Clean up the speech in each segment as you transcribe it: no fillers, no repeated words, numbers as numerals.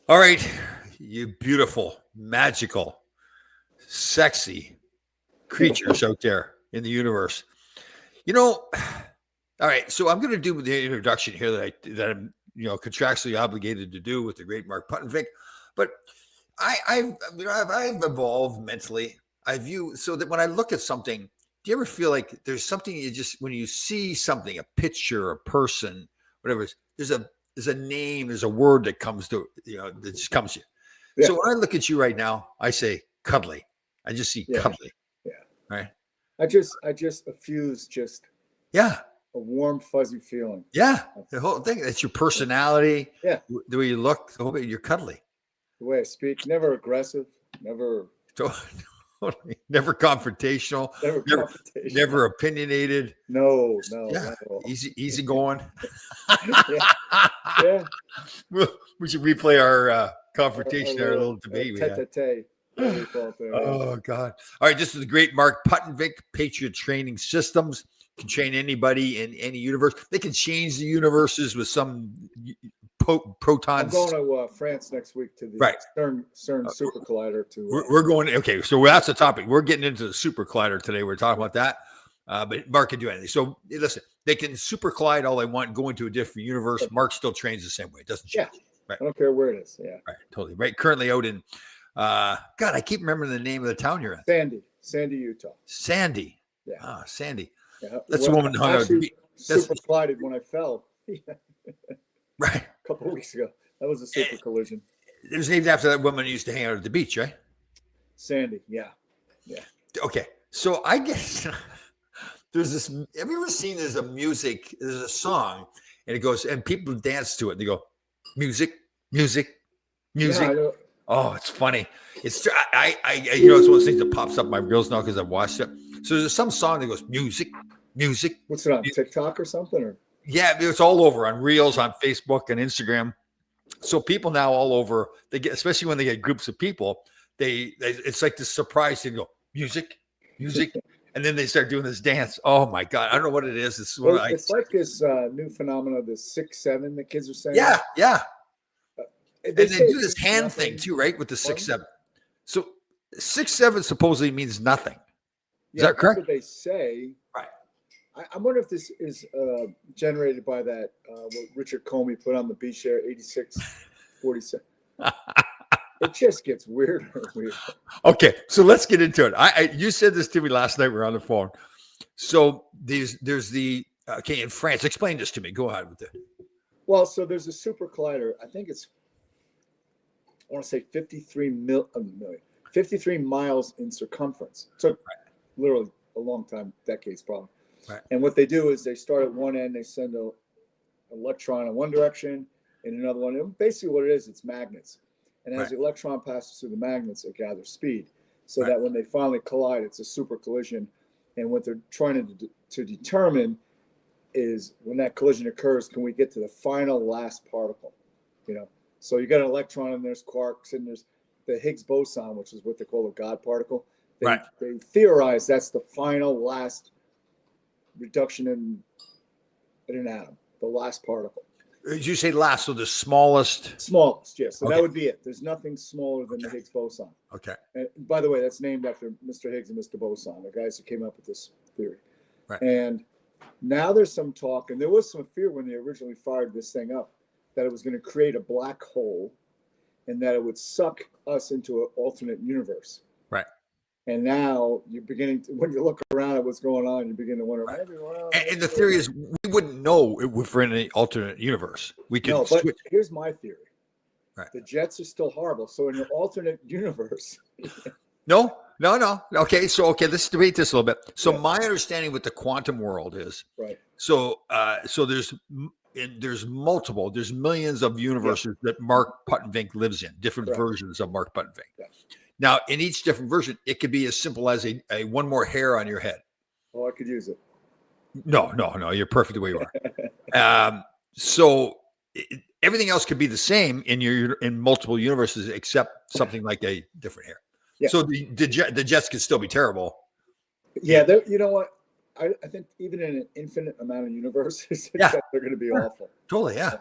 All right, you beautiful, magical, sexy creatures out there in the universe. You know, all right. So I'm going to do the introduction here that I'm contractually obligated to do with the great Mark Puttenvink, but I've evolved mentally. I view so that when I look at something, do you ever feel like there's something you just when you see something, a picture, a person, whatever, there's a name, there's a word that comes to that just comes to you. Yeah. So when I look at you right now, I say cuddly. I just see cuddly. Yeah. Right. I just effuse a warm, fuzzy feeling. Yeah. The whole thing. It's your personality. Yeah. The way you look, the whole bit, you're cuddly. The way I speak, never aggressive, never never confrontational, never opinionated. No. Easy going. Yeah. We should replay our confrontation, our little debate we had. Oh God! All right, this is the great Mark Puttenvink, Patriot Training Systems. Can train anybody in any universe. They can change the universes with some protons. I'm going to France next week to the CERN Super Collider. We're going. Okay, so that's the topic. We're getting into the Super Collider today. We're talking about that. But Mark can do anything. So listen, they can super collide all they want, go into a different universe. Mark still trains the same way. It doesn't change. Yeah. Right. I don't care where it is. Yeah. Right. Totally. Right. Currently out in, God, I keep remembering the name of the town you're in. Sandy, Utah. Sandy. Yeah. Ah, Sandy. Yeah. That's the woman who hung out. Super collided when I fell. Right. A couple of weeks ago. That was a super collision. It was named after that woman who used to hang out at the beach, right? Sandy. Yeah. Yeah. Okay. So I guess there's this. Have you ever seen there's a song, and it goes, and people dance to it, and they go, music. Yeah, Oh, it's funny. It's I it's one of those things that pops up my reels now because I've watched it. So there's some song that goes music. What's it on TikTok or something? Or yeah, it's all over on reels, on Facebook and Instagram. So people now all over, they get, especially when they get groups of people, they it's like this surprise thing. Go music, and then they start doing this dance. Oh my God, I don't know what it is. It's like this new phenomenon, this 6-7 the kids are saying. Yeah. And they do this hand thing too, right? With the 6-7. So 6-7 supposedly means nothing. Is that correct? That's what they say. Right. I wonder if this is generated by that what Richard Comey put on the beach there, 86-47. It just gets weirder and weirder. Okay, so let's get into it. You said this to me last night. We were on the phone. So there's the in France. Explain this to me. Go ahead with it. Well, so there's a super collider. I think it's I want to say 53 miles in circumference. It took literally a long time, decades probably. Right. And what they do is they start at one end, they send an electron in one direction, in another one. And basically what it is, it's magnets. And as the electron passes through the magnets, it gathers speed. So that when they finally collide, it's a super collision. And what they're trying to determine is when that collision occurs, can we get to the final last particle? So you got an electron and there's quarks and there's the Higgs boson, which is what they call a God particle. They theorize that's the final last reduction in an atom, the last particle. Did you say last? So the smallest? Smallest, yes. So that would be it. There's nothing smaller than the Higgs boson. Okay. And by the way, that's named after Mr. Higgs and Mr. Boson, the guys who came up with this theory. Right. And now there's some talk, and there was some fear when they originally fired this thing up, that it was going to create a black hole and that it would suck us into an alternate universe. Right. And now you're beginning to, when you look around at what's going on, you begin to wonder, maybe, and the theory is we wouldn't know if we're in an alternate universe. We could but here's my theory. Right. The Jets are still horrible. So in an alternate universe. No. Okay. So, let's debate this a little bit. So my understanding with the quantum world is, so there's millions of universes that Mark Puttenvink lives in, different versions of Mark Puttenvink. Yeah. Now, in each different version, it could be as simple as a one more hair on your head. Oh, I could use it. No, you're perfect the way you are. So everything else could be the same in multiple universes, except something like a different hair. Yeah. So the Jets could still be terrible. Yeah, you know what? I think even in an infinite amount of universes, they're going to be awful. Totally, yeah.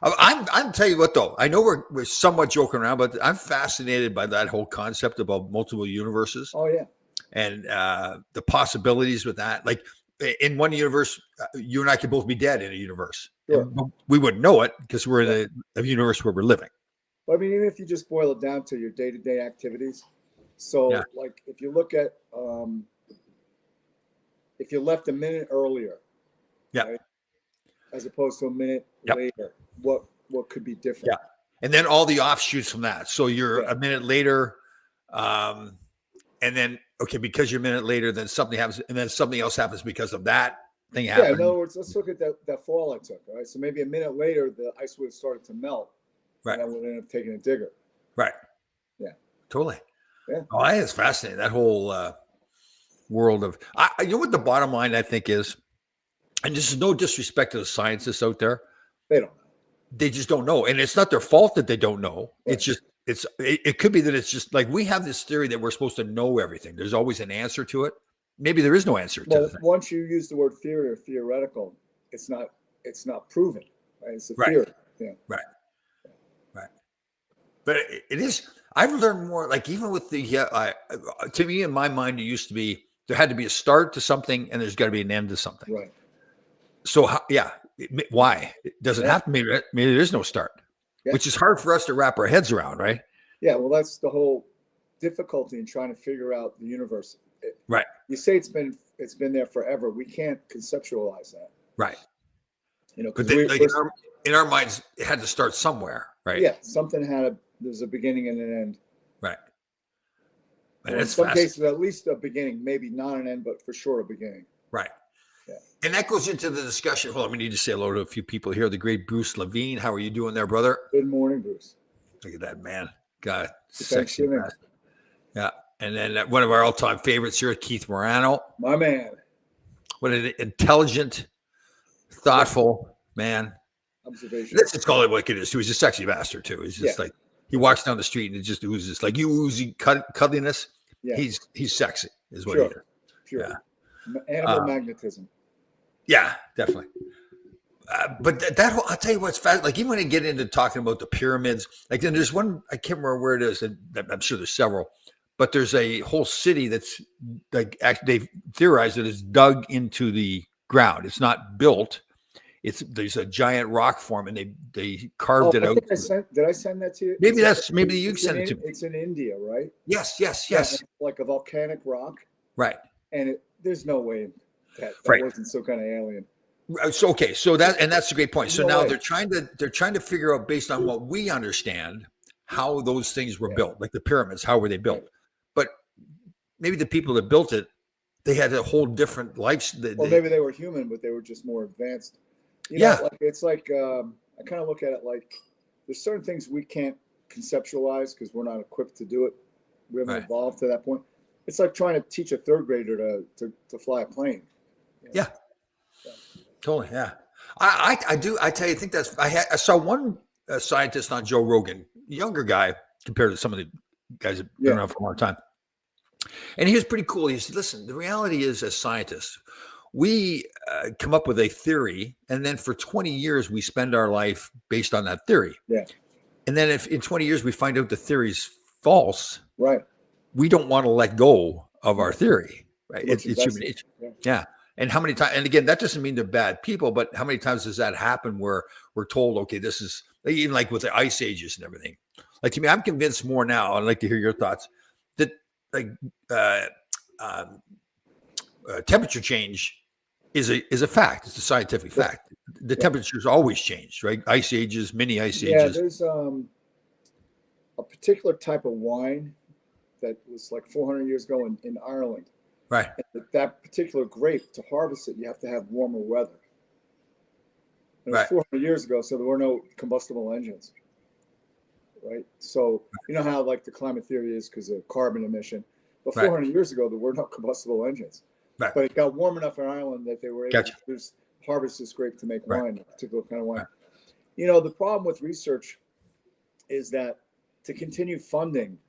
I'm tell you what though. I know we're somewhat joking around, but I'm fascinated by that whole concept about multiple universes Oh yeah. and the possibilities with that. Like in one universe, you and I could both be dead in a universe, Sure. and we wouldn't know it because we're in a universe where we're living. But I mean, even if you just boil it down to your day-to-day activities, so Yeah. like if you look at if you left a minute earlier, Yeah. right, as opposed to a minute Yep. later, what could be different? Yeah. And then all the offshoots from that. So you're Yeah. a minute later, and then okay, because you're a minute later, then something happens, and then something else happens because of that thing Yeah, happening. in other words, let's look at that fall I took. All right, so maybe a minute later, the ice would have started to melt, Right. and I would end up taking a digger. Right. Yeah. Totally. Yeah. Oh, that is fascinating. That whole world of, you know what the bottom line I think is, and this is no disrespect to the scientists out there, They don't know. they just don't know, and it's not their fault that they don't know. Right. It's just it could be that it's just like we have this theory that we're supposed to know everything. There's always an answer to it. Maybe there is no answer to Well, the thing. once you use the word theory or theoretical, it's not proven, right? It's a Right. theory. Yeah. Right. But it is. I've learned more. Like even with the to me in my mind, it used to be there had to be a start to something, and there's got to be an end to something. Right. So why it doesn't Yeah. have to? Maybe there is no start, Yeah. which is hard for us to wrap our heads around, right? Yeah. Well, that's the whole difficulty in trying to figure out the universe. Right. You say it's been there forever. We can't conceptualize that. Right. You know, But because then, like in our minds, it had to start somewhere, right? yeah, something there's a beginning and an end. Right. Or And in it's some fascinating. cases, at least a beginning, maybe not an end, but for sure a beginning. Right. Yeah. And that goes into the discussion. Hold on, we need to say hello to a few people here. The great Bruce Levine. How are you doing there, brother? Good morning, Bruce. Look at that man. God, Good sexy. Thanksgiving. bastard. Yeah. And then one of our all-time favorites here, Keith Morano. My man. What an intelligent, thoughtful man. Observation. Let's call it what it is. He was a sexy bastard too. He's just Yeah. like he walks down the street and it just oozes like you oozy cuddliness. Yeah. He's sexy, is what Sure. he is. Sure. Yeah. Animal magnetism. Yeah, definitely. But that whole, I'll tell you what's fast. Like even when I get into talking about the pyramids, like then there's one I can't remember where it is, and I'm sure there's several, but there's a whole city that's like actually they've theorized that it's dug into the ground. It's not built. There's a giant rock form, and they carved it I out. think did I send that to you? Maybe you sent it to me. It's in India, right? Yes. Yeah, like a volcanic rock, Right. and there's no way that Right. wasn't some kind of alien. So okay, so that's a great point. So No now way. they're trying to figure out based on what we understand how those things were Yeah. built, like the pyramids. How were they built? But maybe the people that built it, they had a whole different life. Or maybe they were human, but they were just more advanced. You Yeah. know, like it's like I kind of look at it like there's certain things we can't conceptualize because we're not equipped to do it. We haven't Right. evolved to that point. It's like trying to teach a third grader to fly a plane. You know? Yeah. Totally. Yeah. I do. I tell you, I think I saw one scientist on Joe Rogan, younger guy compared to some of the guys that have been Yeah. around for a long time. And he was pretty cool. He said, listen, the reality is as scientists, we come up with a theory, and then for 20 years, we spend our life based on that theory. Yeah. And then if in 20 years we find out the theory's false, Right. we don't want to let go of our theory. Right. Much It's human invested. nature. Yeah. Yeah. And how many times, and again, that doesn't mean they're bad people, but how many times does that happen where we're told, okay, this is even like with the ice ages and everything? Like to me, I'm convinced more now. I'd like to hear your thoughts that like temperature change is a fact. It's a scientific fact. The temperature's always changed, right? Ice ages, mini ice Yeah, ages. there's a particular type of wine that was like 400 years ago in Ireland. Right. And that particular grape, to harvest it, you have to have warmer weather. And it was Right. 400 years ago, so there were no combustible engines. Right. So you know how like the climate theory is because of carbon emission. But Right. 400 years ago, there were no combustible engines. Right. But it got warm enough in Ireland that they were able Gotcha. to harvest this grape to make Right. wine, a particular kind of wine. Right. You know, the problem with research is that to continue funding,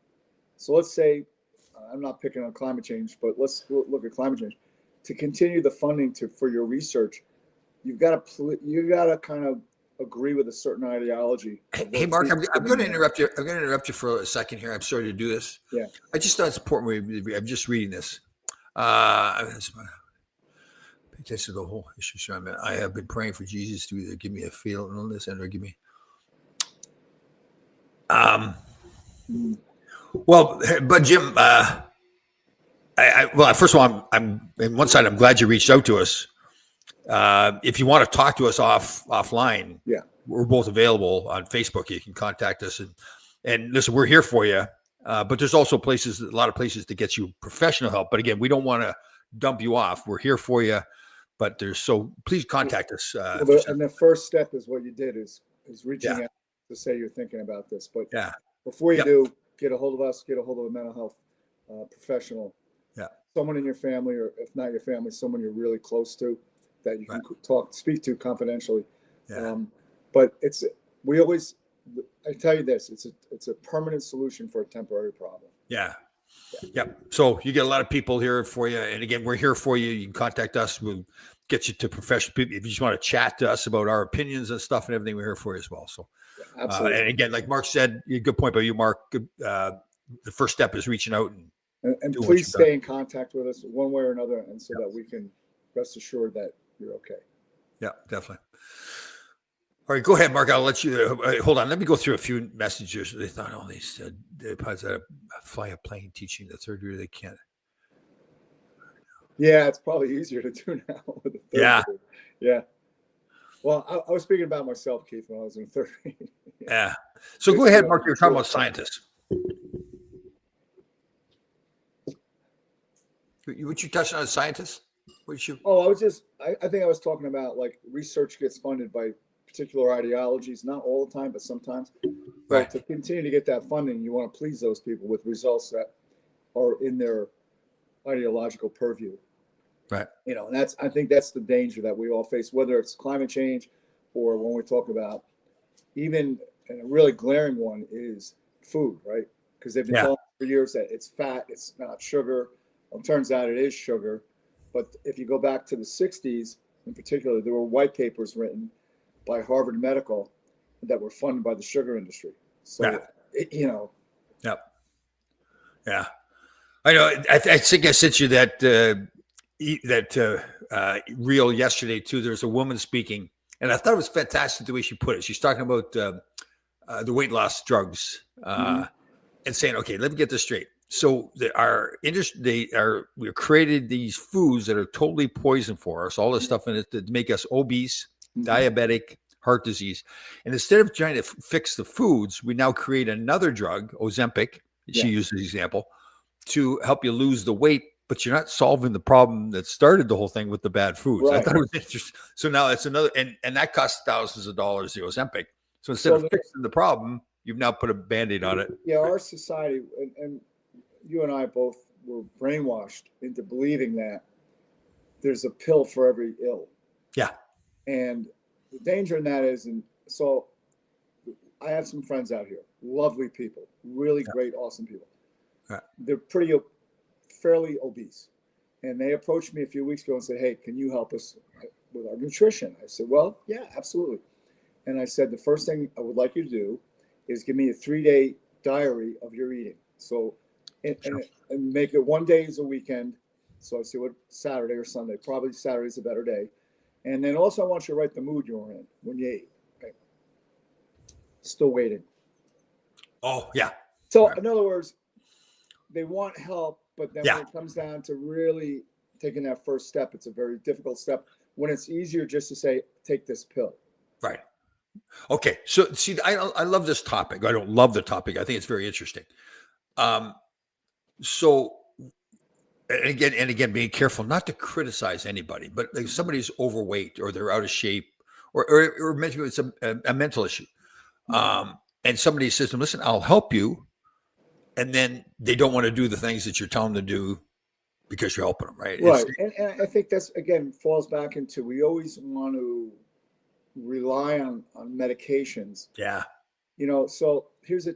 so let's say, I'm not picking on climate change, but let's look at climate change. To continue the funding for your research, you've got to kind of agree with a certain ideology. Hey, Mark, I'm going to interrupt you. I'm going to interrupt you for a second here. I'm sorry to do this. Yeah. I just thought it's important. I'm just reading this. Pay attention to the whole issue, Sean. Man, I have been praying for Jesus to either give me a fatal illness and or give me. Well, but Jim, well, first of all, I'm on one side. I'm glad you reached out to us. If you want to talk to us offline, yeah, we're both available on Facebook. You can contact us and listen. We're here for you. But there's also a lot of places to get you professional help. But again, we don't want to dump you off. We're here for you. But please contact us. And the first step is what you did is reaching out to say you're thinking about this. But before you do, get a hold of us, get a hold of a mental health professional. Yeah. Someone in your family, or if not your family, someone you're really close to that you can speak to confidentially. Yeah. But I tell you this, it's a permanent solution for a temporary problem. Yeah. Yep. So you get a lot of people here for you. And again, we're here for you. You can contact us. We'll get you to professional people. If you just want to chat to us about our opinions and stuff and everything, we're here for you as well. So, absolutely. And again, like Mark said, good point by you, Mark. The first step is reaching out and please stay in contact with us one way or another. And so that we can rest assured that you're okay. Yeah, definitely. All right, go ahead, Mark. I'll let you hold on. Let me go through a few messages. They thought, they said they probably fly a plane teaching the third year. They can't. Yeah, it's probably easier to do now with the third year. Yeah. Well, I was speaking about myself, Keith, when I was in third grade. Yeah. So go ahead, Mark. You're talking about scientists. What you touched on scientists? I think I was talking about like research gets funded by particular ideologies, not all the time, but sometimes. But to continue to get that funding, you want to please those people with results that are in their ideological purview. Right. And I think that's the danger that we all face, whether it's climate change or when we talk about even, and a really glaring one is food, right? Because they've been telling for years that it's fat, it's not sugar. Well, it turns out it is sugar. But if you go back to the 60s, in particular, there were white papers written by Harvard Medical that were funded by the sugar industry. So, Yep. Yeah. I know. I think I sent you that reel yesterday too. There's a woman speaking, and I thought it was fantastic the way she put it. She's talking about the weight loss drugs and saying, "Okay, let me get this straight. So we created these foods that are totally poison for us. All this stuff in it that make us obese, diabetic, heart disease. And instead of trying to fix the foods, we now create another drug, Ozempic. She used the example to help you lose the weight, but you're not solving the problem that started the whole thing with the bad foods." Right. I thought it was interesting. So now it's another, and that costs thousands of dollars, the Ozempic. So instead of fixing the problem, you've now put a Band-Aid on it. Yeah, our society, and you and I both were brainwashed into believing that there's a pill for every ill. Yeah. And the danger in that is, and so I have some friends out here, lovely people, really great, awesome people. Right. They're fairly obese. And they approached me a few weeks ago and said, "Hey, can you help us with our nutrition?" I said, "Well, yeah, absolutely." And I said, "The first thing I would like you to do is give me a 3-day diary of your eating. So, and make it 1 day is a weekend. So I say what Saturday or Sunday, probably Saturday's a better day. And then also I want you to write the mood you were in when you ate." Okay. Still waiting. Oh, yeah. So in other words, they want help, but then when it comes down to really taking that first step, it's a very difficult step when it's easier just to say, take this pill. Right. Okay. So see, I love this topic. I don't love the topic. I think it's very interesting. So and again, being careful not to criticize anybody, but if somebody's overweight or they're out of shape or maybe it's a mental issue. And somebody says to them, "Listen, I'll help you." And then they don't want to do the things that you're telling them to do because you're helping them, right? Right. And I think that's, again, falls back into, we always want to rely on medications. Yeah. So here's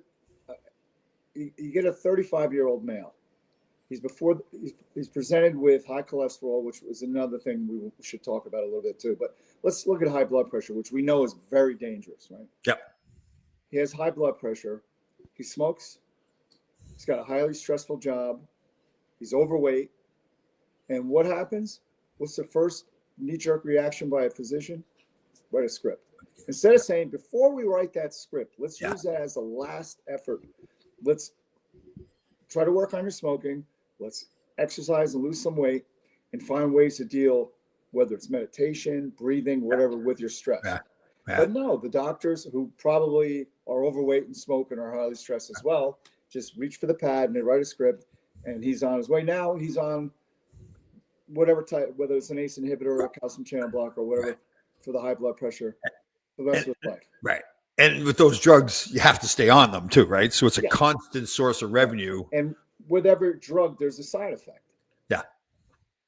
you get a 35-year-old male He's presented with high cholesterol, which was another thing we should talk about a little bit too. But let's look at high blood pressure, which we know is very dangerous, right? Yep. He has high blood pressure. He smokes. He's got a highly stressful job. He's overweight. And what happens? What's the first knee-jerk reaction by a physician? Write a script. Instead of saying, before we write that script, let's use that as a last effort. Let's try to work on your smoking. Let's exercise and lose some weight and find ways to deal, whether it's meditation, breathing, whatever, with your stress. Yeah. Yeah. But no, the doctors who probably are overweight and smoke and are highly stressed as well, just reach for the pad and they write a script, and he's on his way. Now he's on whatever type, whether it's an ACE inhibitor or a calcium channel blocker or whatever, for the high blood pressure for the rest of his life. Right. And with those drugs, you have to stay on them too, right? So it's a Yeah. constant source of revenue. And with every drug, there's a side effect. Yeah.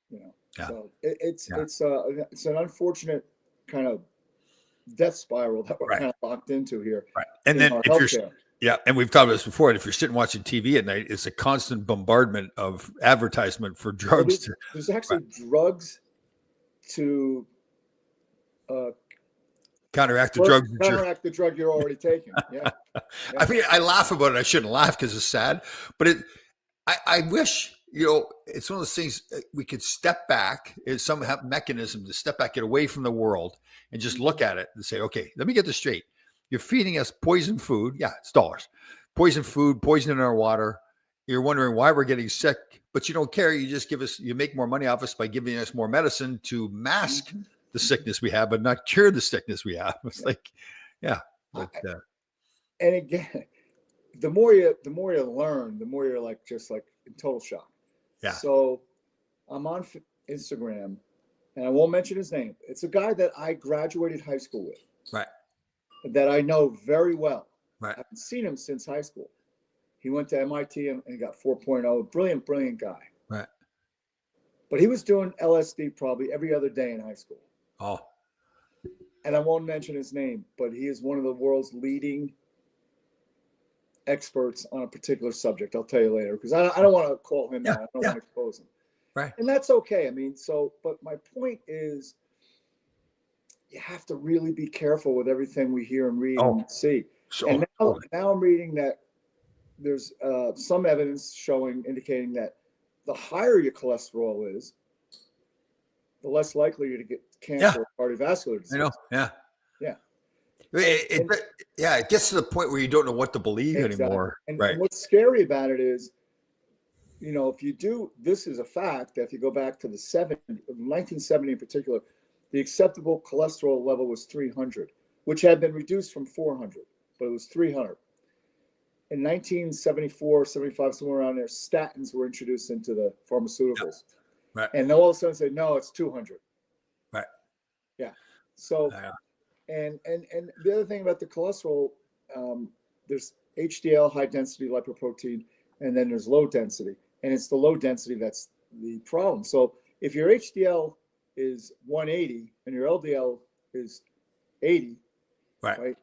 You know, Yeah. so it's an unfortunate kind of death spiral that we're Right. kind of locked into here. Right. And in then our if you're, healthcare. yeah, and we've talked about this before, and if you're sitting watching TV at night, it's a constant bombardment of advertisement for drugs. There's actually drugs to Counteract the drugs. counteract the drug you're already taking. Yeah. I mean, I laugh about it. I shouldn't laugh because it's sad, but I wish, it's one of those things we could step back. It's some mechanism to step back, get away from the world, and just look at it and say, okay, let me get this straight. You're feeding us poison food. Yeah, it's dollars. Poison food, poison in our water. You're wondering why we're getting sick, but you don't care. You just you make more money off us by giving us more medicine to mask the sickness we have, but not cure the sickness we have. It's like, yeah. But, and again, the more you learn, the more you're just in total shock. Yeah. So I'm on Instagram, and I won't mention his name. It's a guy that I graduated high school with. Right. That I know very well. Right. I haven't seen him since high school. He went to MIT and he got 4.0. Brilliant guy. Right. But he was doing LSD probably every other day in high school. Oh. And I won't mention his name, but he is one of the world's leading experts on a particular subject. I'll tell you later, because I don't want to call him out. I don't want to expose him. Right. And that's okay. I mean, but my point is, you have to really be careful with everything we hear and read and see. And now I'm reading that there's some evidence indicating that the higher your cholesterol is, the less likely you're to get cancer or cardiovascular disease. I know. Yeah. Yeah. It gets to the point where you don't know what to believe anymore. And right. What's scary about it is, if you do, this is a fact that if you go back to the 1970 in particular, the acceptable cholesterol level was 300, which had been reduced from 400, but it was 300. In 1974, 75, somewhere around there, statins were introduced into the pharmaceuticals. Right. And all of a sudden say, no, it's 200. Right. Yeah. So, and the other thing about the cholesterol, there's HDL, high density lipoprotein, and then there's low density. And it's the low density that's the problem. So if your HDL is 180 and your LDL is 80, right?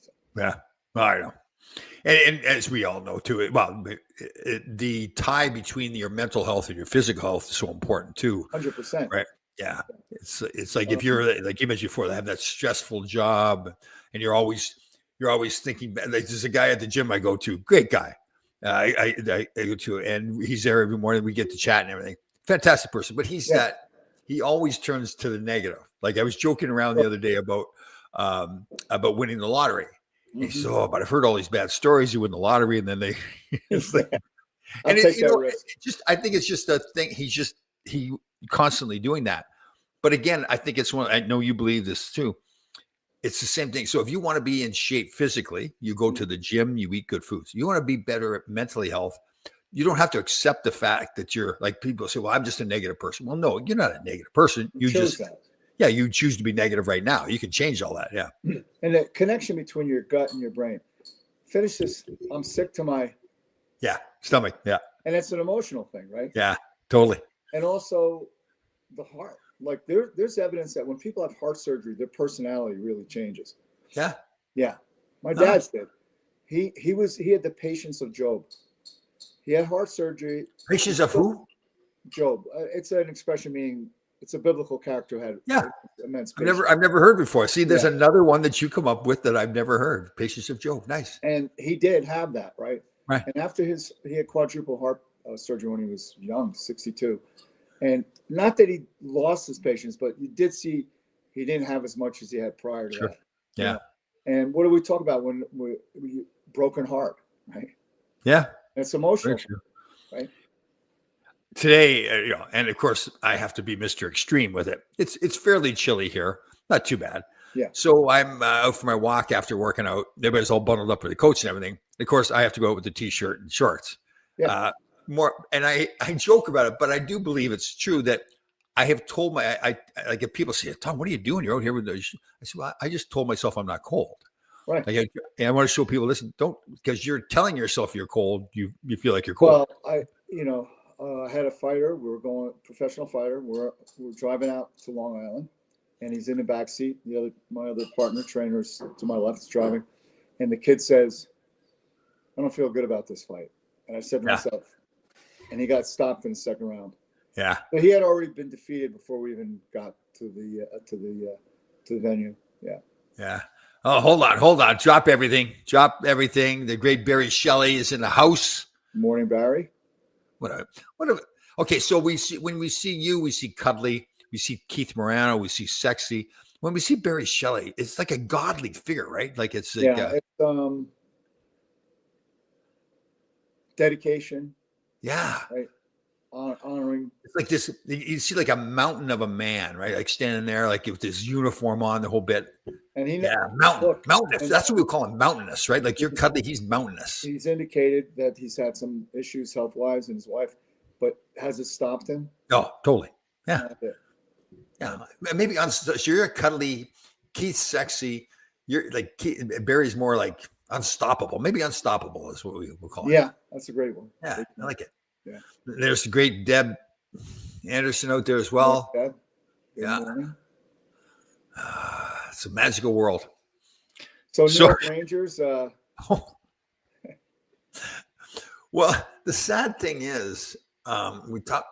So. Yeah, I know. And as we all know too, the tie between your mental health and your physical health is so important too. 100%. Right. Yeah. It's like if you're, like you mentioned before, they have that stressful job and you're always thinking, like there's a guy at the gym I go to, great guy. I go to, and he's there every morning. We get to chat and everything. Fantastic person, but he always turns to the negative. Like I was joking around the other day about winning the lottery. Mm-hmm. He said, but I've heard all these bad stories. You win the lottery, and then they. It's like, and I think it's just a thing. He constantly doing that. But again, I think it's one. I know you believe this too. It's the same thing. So if you want to be in shape physically, you go to the gym, you eat good foods. You want to be better at mentally health. You don't have to accept the fact that you're like people say, well, I'm just a negative person. Well, no, you're not a negative person. You just, you choose to be negative right now. You can change all that. Yeah. And the connection between your gut and your brain. Finish this. I'm sick to my stomach. Yeah. And it's an emotional thing, right? Yeah, totally. And also the heart. Like there's evidence that when people have heart surgery, their personality really changes. Yeah. Yeah. My dad's did. He had the patience of Job. He had heart surgery. Patience of who? Job. It's an expression meaning it's a biblical character who had Yeah. immense I've patience. never heard before. See, there's Yeah. another one that you come up with that I've never heard. Patience of Job. Nice. And he did have that, right? Right. And after he had quadruple heart surgery when he was young, 62. And not that he lost his patience, but you did see he didn't have as much as he had prior to Sure. that. Yeah. You know? And what do we talk about when we broken heart, right? Yeah. It's emotional, Very true. right? Today, and of course, I have to be Mr. Extreme with it. It's fairly chilly here, not too bad. Yeah. So I'm out for my walk after working out. Everybody's all bundled up with the coats and everything. Of course, I have to go out with the t-shirt and shorts. Yeah. And I joke about it, but I do believe it's true that I have told I like if people say, Tom, what are you doing? You're out here with those. I said, well, I just told myself I'm not cold. Right. Like I want to show people, listen, don't, because you're telling yourself you're cold. You feel like you're cold. Well, I had a fighter. We were going professional fighter. We're driving out to Long Island, and he's in the back seat. My other partner, trainers to my left, is driving, and the kid says, "I don't feel good about this fight." And I said to myself, and he got stopped in the second round. Yeah. But he had already been defeated before we even got to the venue. Yeah. Yeah. Oh, hold on. Drop everything. The great Barry Shelley is in the house. Morning, Barry. Okay, so when we see you, we see cuddly, we see Keith Morano, we see sexy. When we see Barry Shelley, it's like a godly figure, right? Like it's like it's dedication. Yeah. Right. Honoring. It's like this. You see like a mountain of a man, right? Like standing there, like with his uniform on, the whole bit. And mountainous. That's what we call him, mountainous, right? Like you're cuddly, he's mountainous. He's indicated that he's had some issues health-wise and his wife, but has it stopped him? Oh, totally. Yeah. Yeah. Maybe so you're a cuddly, Keith's sexy. You're like Barry's more like unstoppable. Maybe unstoppable is what we will call it. Yeah, that's a great one. Yeah, I like it. Yeah. There's the great Deb Anderson out there as well. Good yeah. Morning. It's a magical world. So New York Rangers. Well, the sad thing is, we talk,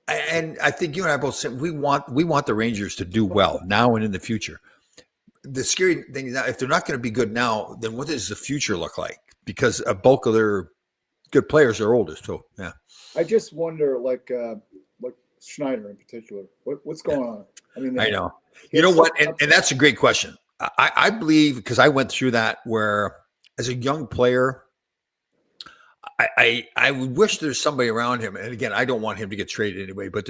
and I think you and I both said we want the Rangers to do well now and in the future. The scary thing is now, if they're not going to be good now, then what does the future look like? Because a bulk of their good players are older too. Yeah. I just wonder, like Schneider in particular, what's going on? I mean, I know. You know what? And that's a great question. I believe, because I went through that, where as a young player, I would wish there's somebody around him. And again, I don't want him to get traded anyway, but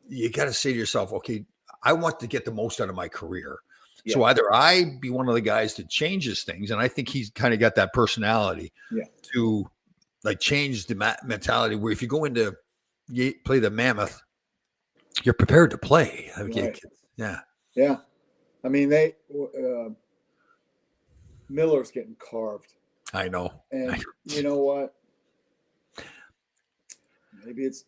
you got to say to yourself, okay, I want to get the most out of my career. Yeah. So either I be one of the guys that changes things, and I think he's kind of got that personality to like change the mentality where if you go into play the Mammoth, you're prepared to play. Right. Yeah. Yeah. I mean, Miller's getting carved. I know. And you know what? Maybe it's.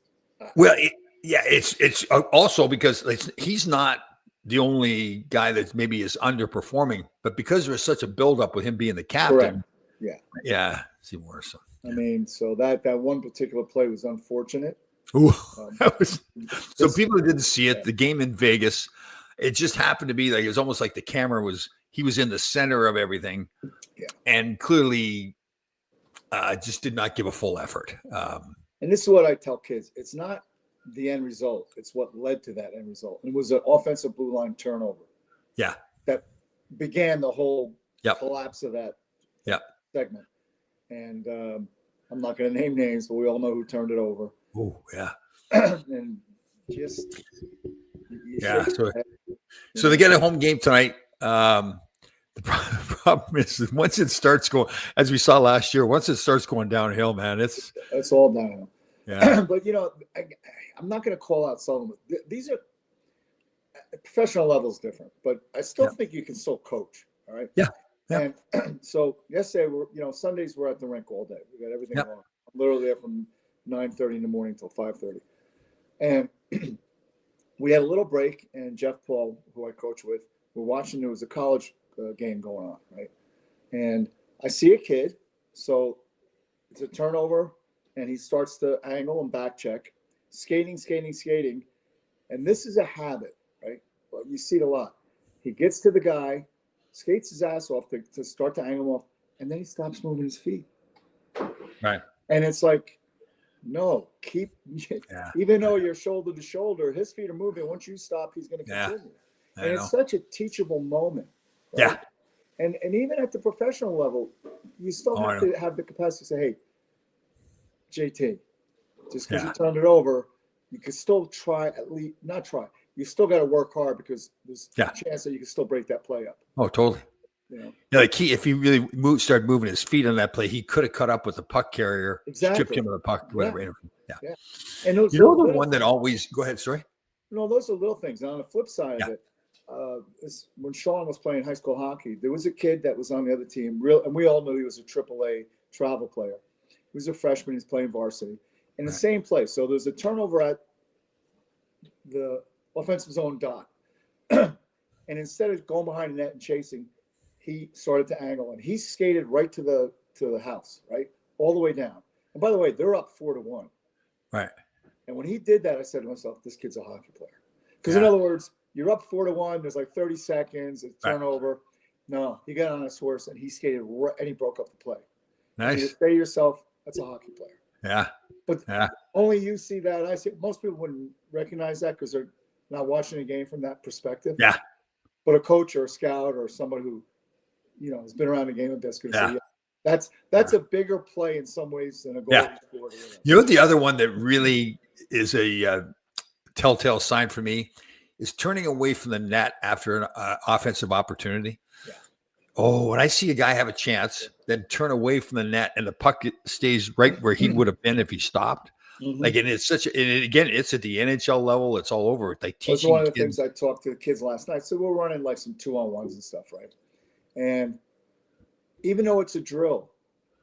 It's also because he's not the only guy that maybe is underperforming, but because there's such a buildup with him being the captain. Correct. Yeah. Yeah. It's even worse. I mean, so that one particular play was unfortunate. Ooh, so people who didn't see it, the game in Vegas, it just happened to be like, it was almost like the camera he was in the center of everything, and clearly just did not give a full effort. And this is what I tell kids. It's not the end result. It's what led to that end result. And it was an offensive blue line turnover. Yeah. That began the whole collapse of that segment. And I'm not going to name names, but we all know who turned it over. Oh, yeah. And just. So they get a home game tonight. The problem is once it starts going, as we saw last year, once it starts going downhill, man, it's all downhill. Yeah. But I'm not going to call out Sullivan. These are professional levels different, but I still think you can still coach. All right. Yeah. And so yesterday, Sundays we're at the rink all day. We got everything on. I'm literally there from 9:30 in the morning till 5:30, and we had a little break. And Jeff Paul, who I coach with, we're watching. There was a college game going on, right? And I see a kid. So it's a turnover, and he starts to angle and back check, skating. And this is a habit, right? Well, you see it a lot. He gets to the guy, skates his ass off to start to angle him off, and then he stops moving his feet. Right. And it's like, no, Yeah. even though you're shoulder to shoulder, his feet are moving. Once you stop, he's going to continue. I And know. it's such a teachable moment. Right? Yeah. And even at the professional level, you still have to have the capacity to say, hey, JT, just because you turned it over, you can still try, at least not try. You still got to work hard because there's a chance that you can still break that play up. Oh, totally. You know? Yeah, like if he really started moving his feet on that play, he could have cut up with the puck carrier, stripped him of the puck, whatever. Yeah. And those the one that always go ahead, sorry. No, those are little things. And on the flip side of it, when Sean was playing high school hockey, there was a kid that was on the other team, and we all knew he was a AAA travel player. He was a freshman. He's playing varsity in the same place. So there's a turnover at the offensive zone dot. And instead of going behind the net and chasing, he started to angle, and he skated right to the house, right, all the way down. And by the way, they're up 4-1. Right. And when he did that, I said to myself, "This kid's a hockey player." Because in other words, you're up 4-1. There's like 30 seconds. It's turnover. Right. No, he got on his horse and he skated and he broke up the play. Nice. You say to yourself, "That's a hockey player." Yeah. But only you see that. I see most people wouldn't recognize that because they're not watching the game from that perspective. Yeah. But a coach or a scout or somebody who, has been around the game a bit is going to say, that's a bigger play in some ways than a goal. Yeah. The other one that really is a telltale sign for me is turning away from the net after an offensive opportunity. Yeah. Oh, when I see a guy have a chance, then turn away from the net and the puck stays right where he would have been if he stopped. Mm-hmm. Like, and it's again, it's at the NHL level. It's all over. Like teaching. That's one of the things I talked to the kids last night. So we're running like some 2-on-1s and stuff, right? And even though it's a drill,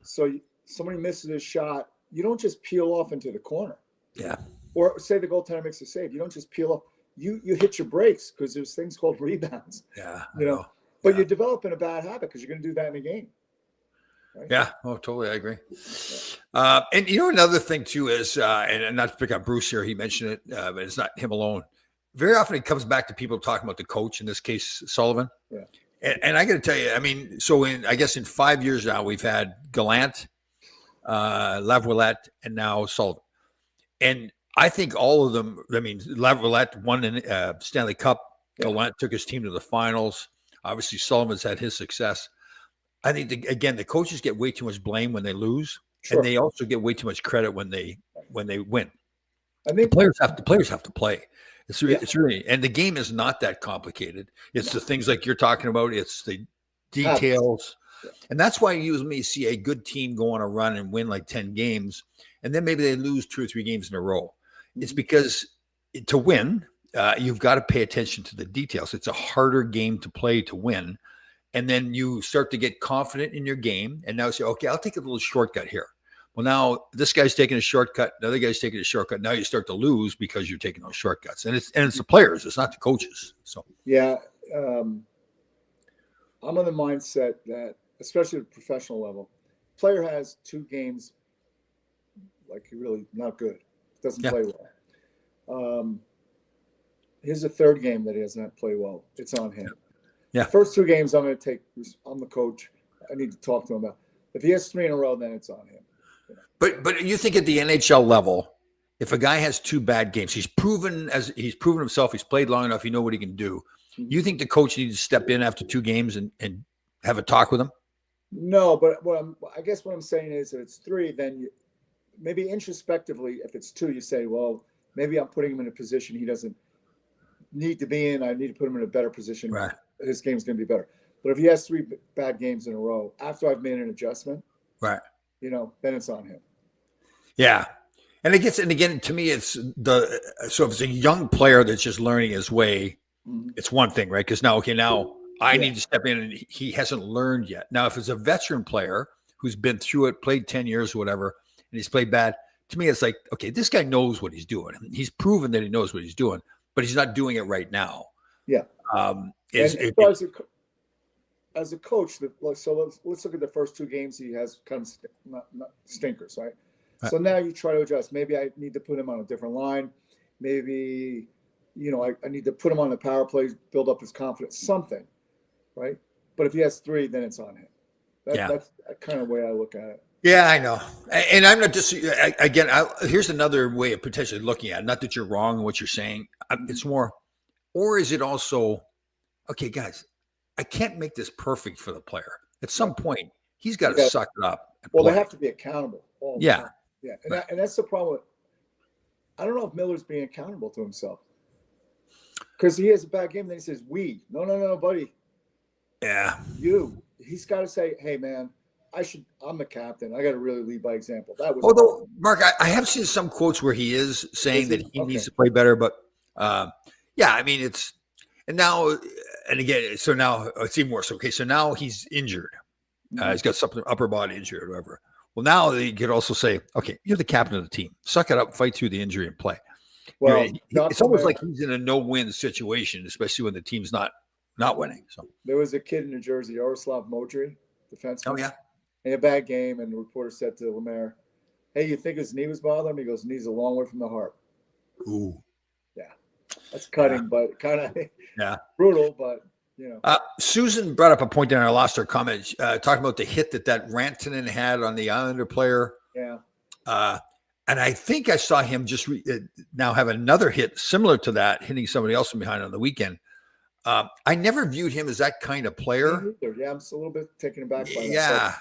so somebody misses a shot, you don't just peel off into the corner. Yeah. Or say the goaltender makes a save, you don't just peel off. You hit your brakes because there's things called rebounds. Yeah. But you're developing a bad habit because you're going to do that in a game. Right? Yeah. Oh, totally. I agree. Yeah. And another thing too is, and not to pick on Bruce here, he mentioned it, but it's not him alone. Very often it comes back to people talking about the coach, in this case, Sullivan. Yeah. And I got to tell you, I mean, so in 5 years now, we've had Gallant, Laviolette, and now Sullivan. And I think all of them, I mean, Laviolette won an Stanley Cup. Yeah. Gallant took his team to the finals. Obviously, Sullivan's had his success. I think, the coaches get way too much blame when they lose. Sure. And they also get way too much credit when they win. I think the players have to play. It's really, and the game is not that complicated. It's the things like you're talking about. It's the details. And that's why you may see a good team go on a run and win like 10 games. And then maybe they lose 2 or 3 games in a row. It's because to win, you've got to pay attention to the details. It's a harder game to play to win. And then you start to get confident in your game. And now say, okay, I'll take a little shortcut here. Well, now this guy's taking a shortcut. The other guy's taking a shortcut. Now you start to lose because you're taking those shortcuts. And it's the players. It's not the coaches. So yeah, I'm on the mindset that, especially at the professional level, player has 2 games like really not good. Doesn't play well. Here's a 3rd game that he doesn't play well. It's on him. Yeah. The first 2 games I'm the coach. I need to talk to him about. If he has 3 in a row, then it's on him. But you think at the NHL level, if a guy has 2 bad games, he's proven himself, he's played long enough, you know what he can do. Mm-hmm. You think the coach needs to step in after 2 games and have a talk with him? No, but I guess what I'm saying is if it's 3, then maybe introspectively, if it's 2, you say, well, maybe I'm putting him in a position he doesn't need to be in. I need to put him in a better position. Right. His game's going to be better. But if he has 3 bad games in a row, after I've made an adjustment, right, then it's on him. Yeah. And again, to me, so if it's a young player that's just learning his way, it's one thing, right? Because now I need to step in, and he hasn't learned yet. Now, if it's a veteran player who's been through it, played 10 years or whatever, and he's played bad, to me, it's like, okay, this guy knows what he's doing. He's proven that he knows what he's doing, but he's not doing it right now. Yeah. As a coach, so let's look at the first 2 games he has kind of not stinkers, right? So now you try to adjust. Maybe I need to put him on a different line. Maybe, I need to put him on the power plays, build up his confidence, something, right? But if he has 3, then it's on him. That's the kind of way I look at it. Yeah, I know. And I'm not just, again, here's another way of potentially looking at it. Not that you're wrong in what you're saying. It's more, or is it also, okay, guys, I can't make this perfect for the player. At some point, he's got to suck it up. Well, they have to be accountable. Yeah. Yeah. And that's the problem. I don't know if Miller's being accountable to himself. Because he has a bad game, then he says, no, buddy. Yeah. He's got to say, hey, man, I'm the captain. I got to really lead by example. That was. Although, Mark, I have seen some quotes where he is saying that he needs to play better, but I mean, and again, so now it's even worse. Okay, so now he's injured. He's got something upper body injury or whatever. Well, now they could also say, okay, you're the captain of the team. Suck it up, fight through the injury, and play. Well, it's almost like he's in a no-win situation, especially when the team's not winning. So there was a kid in New Jersey, Yaroslav Modry, defenseman. Oh yeah. He had a bad game, and the reporter said to Lemaire, "Hey, you think his knee was bothering him?" He goes, "Knee's a long way from the heart." Ooh. Yeah, that's cutting, but kind of brutal, but. Susan brought up a point in our last comment, talking about the hit that Rantanen had on the Islander player. Yeah. And I think I saw him just now have another hit similar to that, hitting somebody else from behind on the weekend. I never viewed him as that kind of player. Yeah, I'm a little bit taken aback by that. Yeah.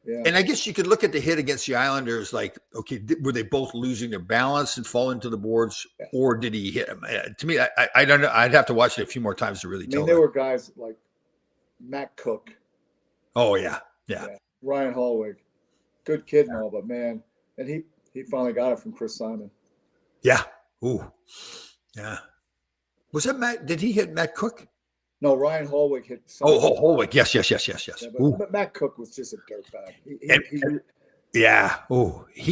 Yeah. And I guess you could look at the hit against the Islanders like, okay, were they both losing their balance and falling to the boards, or did he hit him? To me, I don't know. I'd have to watch it a few more times to really tell. There were guys like Matt Cook. Oh, yeah. Ryan Hallwig. Good kid and all, but man, and he finally got it from Chris Simon. Yeah. Ooh. Yeah. Was that Matt? Did he hit Matt Cook? No, Ryan Hallwig hit. Simon. Oh, Hallwig. Yes. Yeah, but Matt Cook was just a dirtbag. He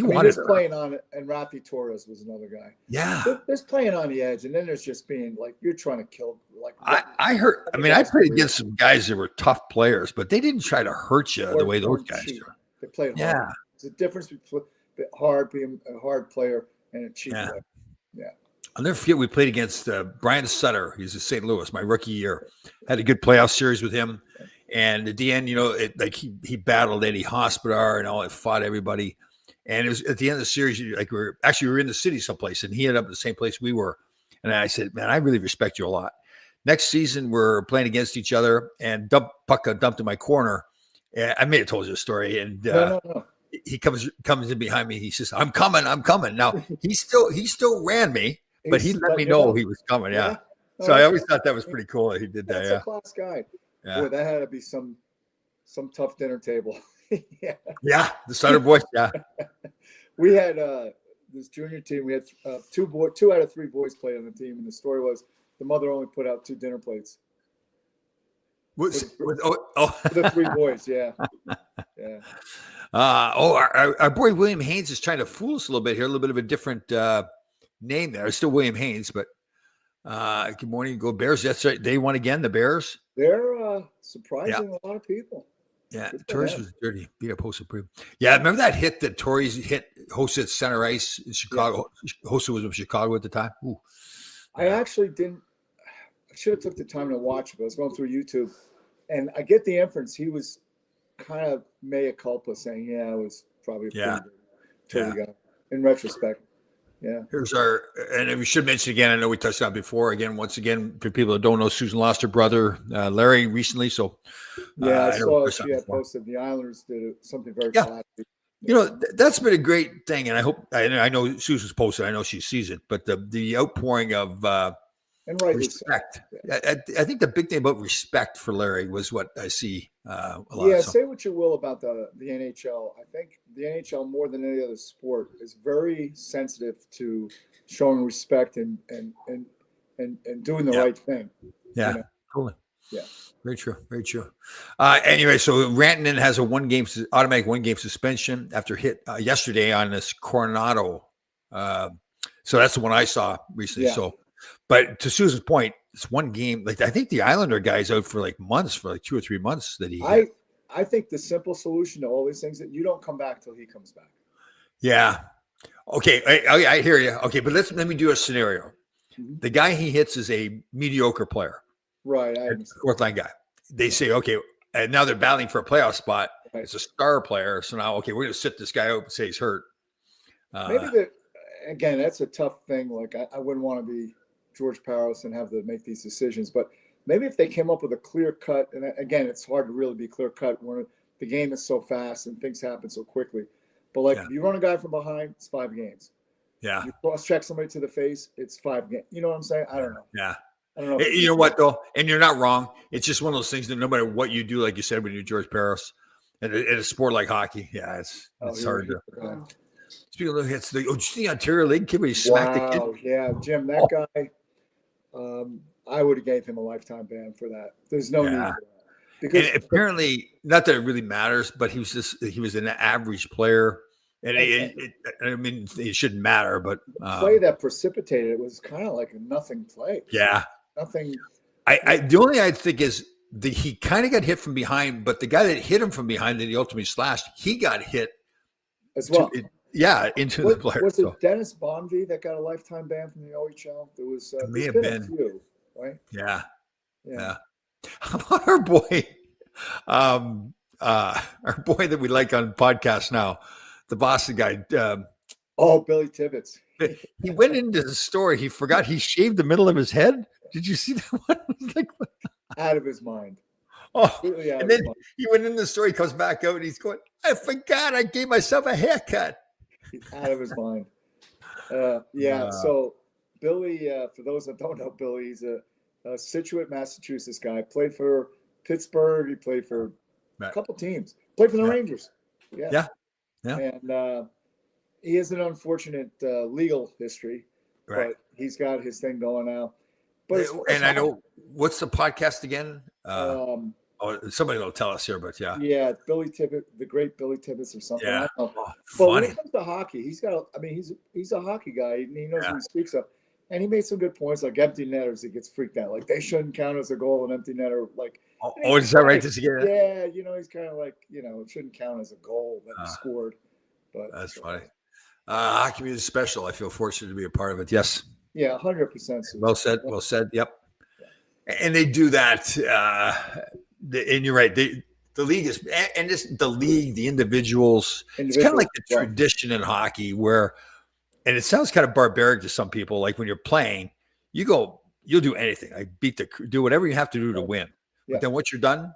wanted. There's playing on it, and Rafi Torres was another guy. Yeah. There's playing on the edge, and then there's just being like you're trying to kill. Like I heard. I mean, I played against some guys that were tough players, but they didn't try to hurt you the way those guys do. They played hard. Yeah. There's a difference between being a hard player and a cheap player. Yeah. I'll never forget we played against Brian Sutter. He's in St. Louis, my rookie year. Had a good playoff series with him. And at the end, he battled Eddie Hospodar and all, and fought everybody. And it was at the end of the series, we were in the city someplace, and he ended up in the same place we were. And I said, man, I really respect you a lot. Next season, we're playing against each other, and Pucka dumped in my corner. And I may have told you a story. And no. He comes in behind me. He says, I'm coming. Now, he still ran me. But he let me know he was coming, yeah. So I always thought that was pretty cool that he did that. That's a class guy. Yeah. Boy, that had to be some tough dinner table. Yeah, the Sutter boys, yeah. We had this junior team. We had two out of three boys played on the team, and the story was the mother only put out 2 dinner plates. For the 3 boys, yeah. Our boy William Haynes is trying to fool us a little bit here. A little bit of a different name there. It's still William Haynes, but good morning, go Bears. That's right. They won again, the Bears. They're surprising a lot of people. Yeah, Torres was dirty. Beat up Hossa pretty. Yeah, remember that hit that Torres hit Hossa at center ice in Chicago? Yeah. Hossa was in Chicago at the time. Ooh. I actually didn't. I should have took the time to watch it, but I was going through YouTube, and I get the inference he was kind of mea culpa, saying, "Yeah, I was probably a pretty good guy." In retrospect. Yeah. Here's and we should mention again, I know we touched on it before. Again, once again, for people that don't know, Susan lost her brother, Larry, recently. So, I saw she had posted the Islanders did something very classy. That's been a great thing. And I know Susan's posted, I know she sees it, but the outpouring of and respect. I think the big thing about respect for Larry was what I see a lot. Yeah, say what you will about the NHL. I think the NHL, more than any other sport, is very sensitive to showing respect and doing the right thing. Yeah, totally. Yeah, very true. Very true. Anyway, so Rantanen has a automatic 1-game suspension after hit yesterday on this Coronado. So that's the one I saw recently. Yeah. So. But to Susan's point, it's 1 game. Like I think the Islander guy's out for months, for 2 or 3 months that he. I think the simple solution to all these things that you don't come back till he comes back. Yeah. Okay. I hear you. Okay, but let me do a scenario. Mhm. The guy he hits is a mediocre player, Right. I understand. fourth line guy. They say, okay, and now they're battling for a playoff spot. Right. It's a star player, so now okay, we're going to sit this guy out and say he's hurt. Maybe that again, that's a tough thing. Like I wouldn't want to be George Paros and have to make these decisions, but maybe if they came up with a clear cut, and again, it's hard to really be clear cut when the game is so fast and things happen so quickly. But like if you run a guy from behind, it's 5 games. Yeah. You cross check somebody to the face, it's 5 games. You know what I'm saying? I don't know. Yeah. I don't know. You know what though, and you're not wrong. It's just one of those things that no matter what you do, like you said, when you're George Paros, in a sport like hockey, yeah, it's hard to. Speaking of hits, did you see the Ontario League kid where he smacked the kid? Yeah, Jim, that guy. I would have gave him a lifetime ban for that. There's no need for that. Because and apparently, not that it really matters, but he was an average player, and I mean, it shouldn't matter, but play that precipitated it was kind of like a nothing play. Yeah, nothing. The only I think is he kind of got hit from behind, but the guy that hit him from behind that he ultimately slashed, he got hit as well. Into the player. Was it Dennis Bonvie that got a lifetime ban from the OHL? There was it may have been a few, right? Yeah. How about our boy, our boy that we like on podcast now, the Boston guy? Billy Tibbetts. He went into the store. He forgot he shaved the middle of his head. Did you see that one? Like, out of his mind. Oh, and then he went in the store. He comes back out and he's going, "I forgot I gave myself a haircut." He's out of his mind. So Billy, for those that don't know, Billy, he's a Situate, Massachusetts guy. Played for Pittsburgh. He played for a couple teams. Played for the Rangers. Yeah. And he has an unfortunate legal history, but he's got his thing going now. But I know what's the podcast again? Somebody will tell us here, but Billy Tibbetts, the great Billy Tibbetts or something. Yeah, but when it comes to hockey, he's got. I mean, he's a hockey guy, and he knows what he speaks of. And he made some good points, like empty netters. He gets freaked out, like they shouldn't count as a goal an empty netter. Like, is that right? Yeah, he's kind of like it shouldn't count as a goal that he scored. But that's funny. Hockey is special. I feel fortunate to be a part of it. Yes. Yeah, 100%. Well said. Well said. Yep. And they do that. And you're right. The league is, and just the league, the individuals. It's kind of like the tradition in hockey where, and it sounds kind of barbaric to some people. Like when you're playing, you'll do anything. Like do whatever you have to do to win. But then once you're done,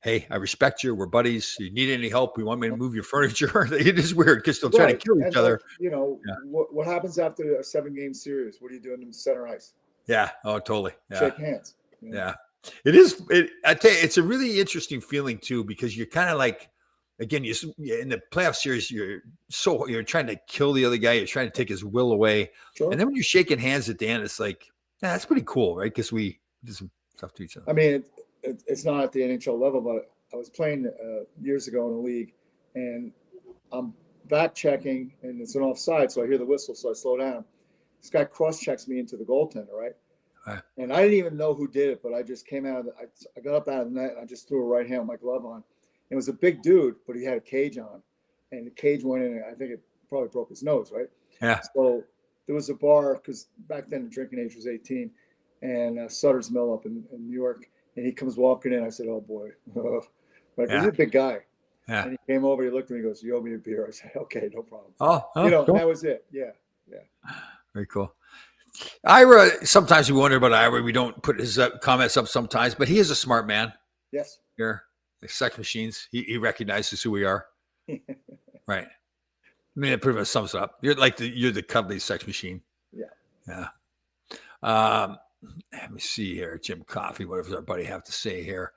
hey, I respect you. We're buddies. You need any help? You want me to move your furniture? It is weird because they'll try to kill each other. What happens after a 7-game series? What are you doing in center ice? Yeah. Oh, totally. Yeah. Shake hands. Yeah. It is. I tell you, it's a really interesting feeling too, because you're kind of like, again, in the playoff series, you're trying to kill the other guy. You're trying to take his will away. Sure. And then when you're shaking hands at the end, it's like, that's pretty cool, right? Because we did some stuff to each other. I mean, it's not at the NHL level, but I was playing years ago in a league, and I'm back checking, and it's an offside, so I hear the whistle, so I slow down. This guy cross checks me into the goaltender, right? And I didn't even know who did it, but I just came out I got up out of the net, and I just threw a right hand with my glove on. It was a big dude, but he had a cage on, and the cage went in, and I think it probably broke his nose, right? Yeah. So there was a bar, because back then the drinking age was 18, and Sutter's Mill up in New York, and he comes walking in. I said, "Oh boy," he's a big guy. Yeah. And he came over, he looked at me, he goes, "You owe me a beer." I said, "Okay, no problem." Cool. And that was it. Yeah. Very cool. Ira, sometimes we wonder about Ira. We don't put his comments up sometimes, but he is a smart man. Yes. Here, the sex machines. He recognizes who we are. Right. I mean, it pretty much sums it up. You're the cuddly sex machine. Yeah. Let me see here. Jim Coffey, what does our buddy have to say here?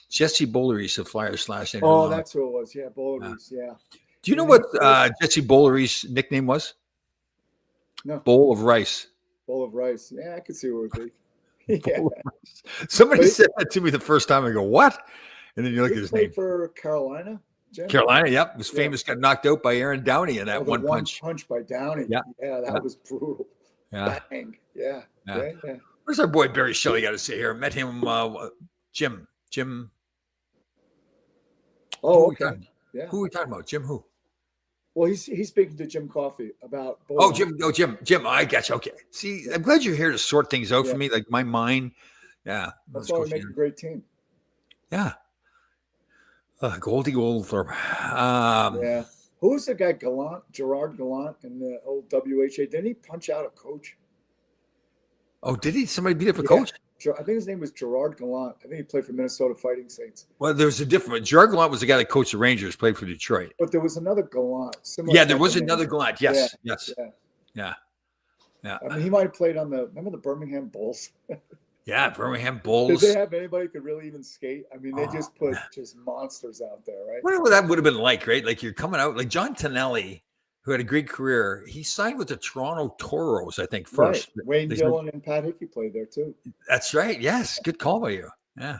Jesse Bowlery's the Flyers / Oh, that's who it was. Yeah, Bowlery's. Yeah. Do you know what Jesse Bowlery's nickname was? No. Bowl of rice. Bowl of rice. Yeah, I could see what it would be. Yeah. Somebody said that to me the first time. I go, what? And then you look at his name. For Carolina? Jim? Carolina, yep. Was famous, got knocked out by Aaron Downey in that one punch. Punch by Downey. Yeah, that was brutal. Yeah. Bang. Yeah. Where's our boy Barry Shelley got to say here? Met him, Jim. Oh, okay. Who are we talking about? Jim who? Well, he's speaking to Jim Coffey about. Oh, Jim. Oh, Jim. I got you. Okay. See, I'm glad you're here to sort things out for Yeah. me. Like my mind. Yeah. That's why we make a great team. Yeah. Goldie Goldthorpe. Yeah. Who was the guy, Gallant, Gerard Gallant, in the old WHA? Didn't he punch out a coach? Oh, did he? Somebody beat up a coach? I think his name was Gerard Gallant. I think he played for Minnesota Fighting Saints. Well, there's a different. Gerard Gallant was the guy that coached the Rangers, played for Detroit. But there was another Gallant. Yeah, there was another Gallant. Yes. Yeah. I mean, he might have played on remember the Birmingham Bulls? Yeah, Birmingham Did Bulls. they have anybody who could really even skate? I mean, they just put just monsters out there, right? I wonder what that would have been like, right? Like you're coming out, like John Tonelli, who had a great career. He signed with the Toronto Toros, I think, first. Right. Wayne Dillon and Pat Hickey played there too. That's right. Yes. Good call by you. Yeah.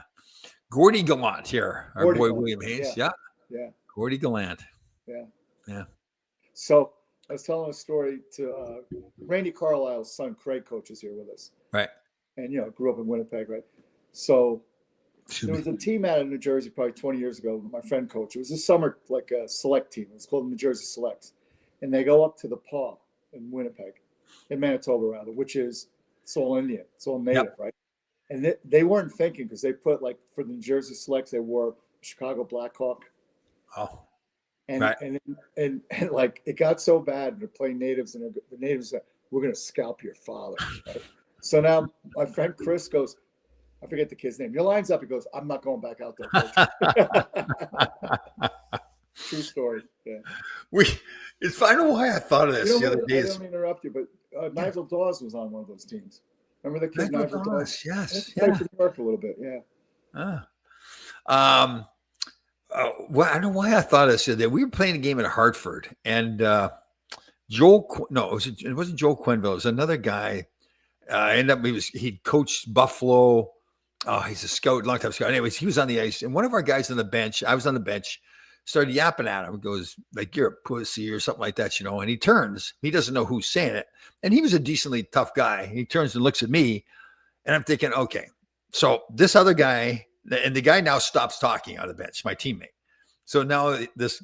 Gordy Gallant here. Our boy William Hayes. Yeah. Gordy Gallant. Yeah. So I was telling a story to Randy Carlisle's son, Craig, coaches here with us. Right. And, grew up in Winnipeg, right? So there was a team out of New Jersey probably 20 years ago. My friend coached. It was a summer, like a select team. It's called the New Jersey Selects. And they go up to the Paw in Winnipeg, in Manitoba, rather, which is, it's all Indian. It's all native, right? And they weren't thinking because they put, like, for the New Jersey Selects, they wore Chicago Blackhawk. Oh. And, and like, it got so bad. They're playing natives, and the natives said, "We're going to scalp your father." Right? So now my friend Chris goes, I forget the kid's name. He lines up. He goes, "I'm not going back out there, coach." True story. Yeah. I don't know why I thought of this the other day. I don't interrupt you, but Nigel Dawes was on one of those teams. Remember the kid Nigel Dawes? Yes. Played for New York a little bit. Yeah. Well, I don't know why I thought of this the other day. We were playing a game at Hartford, and it wasn't Joel Quenville. It was another guy. He'd coached Buffalo. Oh, he's a scout, long time scout. Anyways, he was on the ice, and one of our guys on the bench, I was on the bench, started yapping at him. Goes like, "You're a pussy" or something like that, And he turns. He doesn't know who's saying it, and he was a decently tough guy. He turns and looks at me, and I'm thinking, okay, so this other guy, and the guy now stops talking on the bench, my teammate. So now the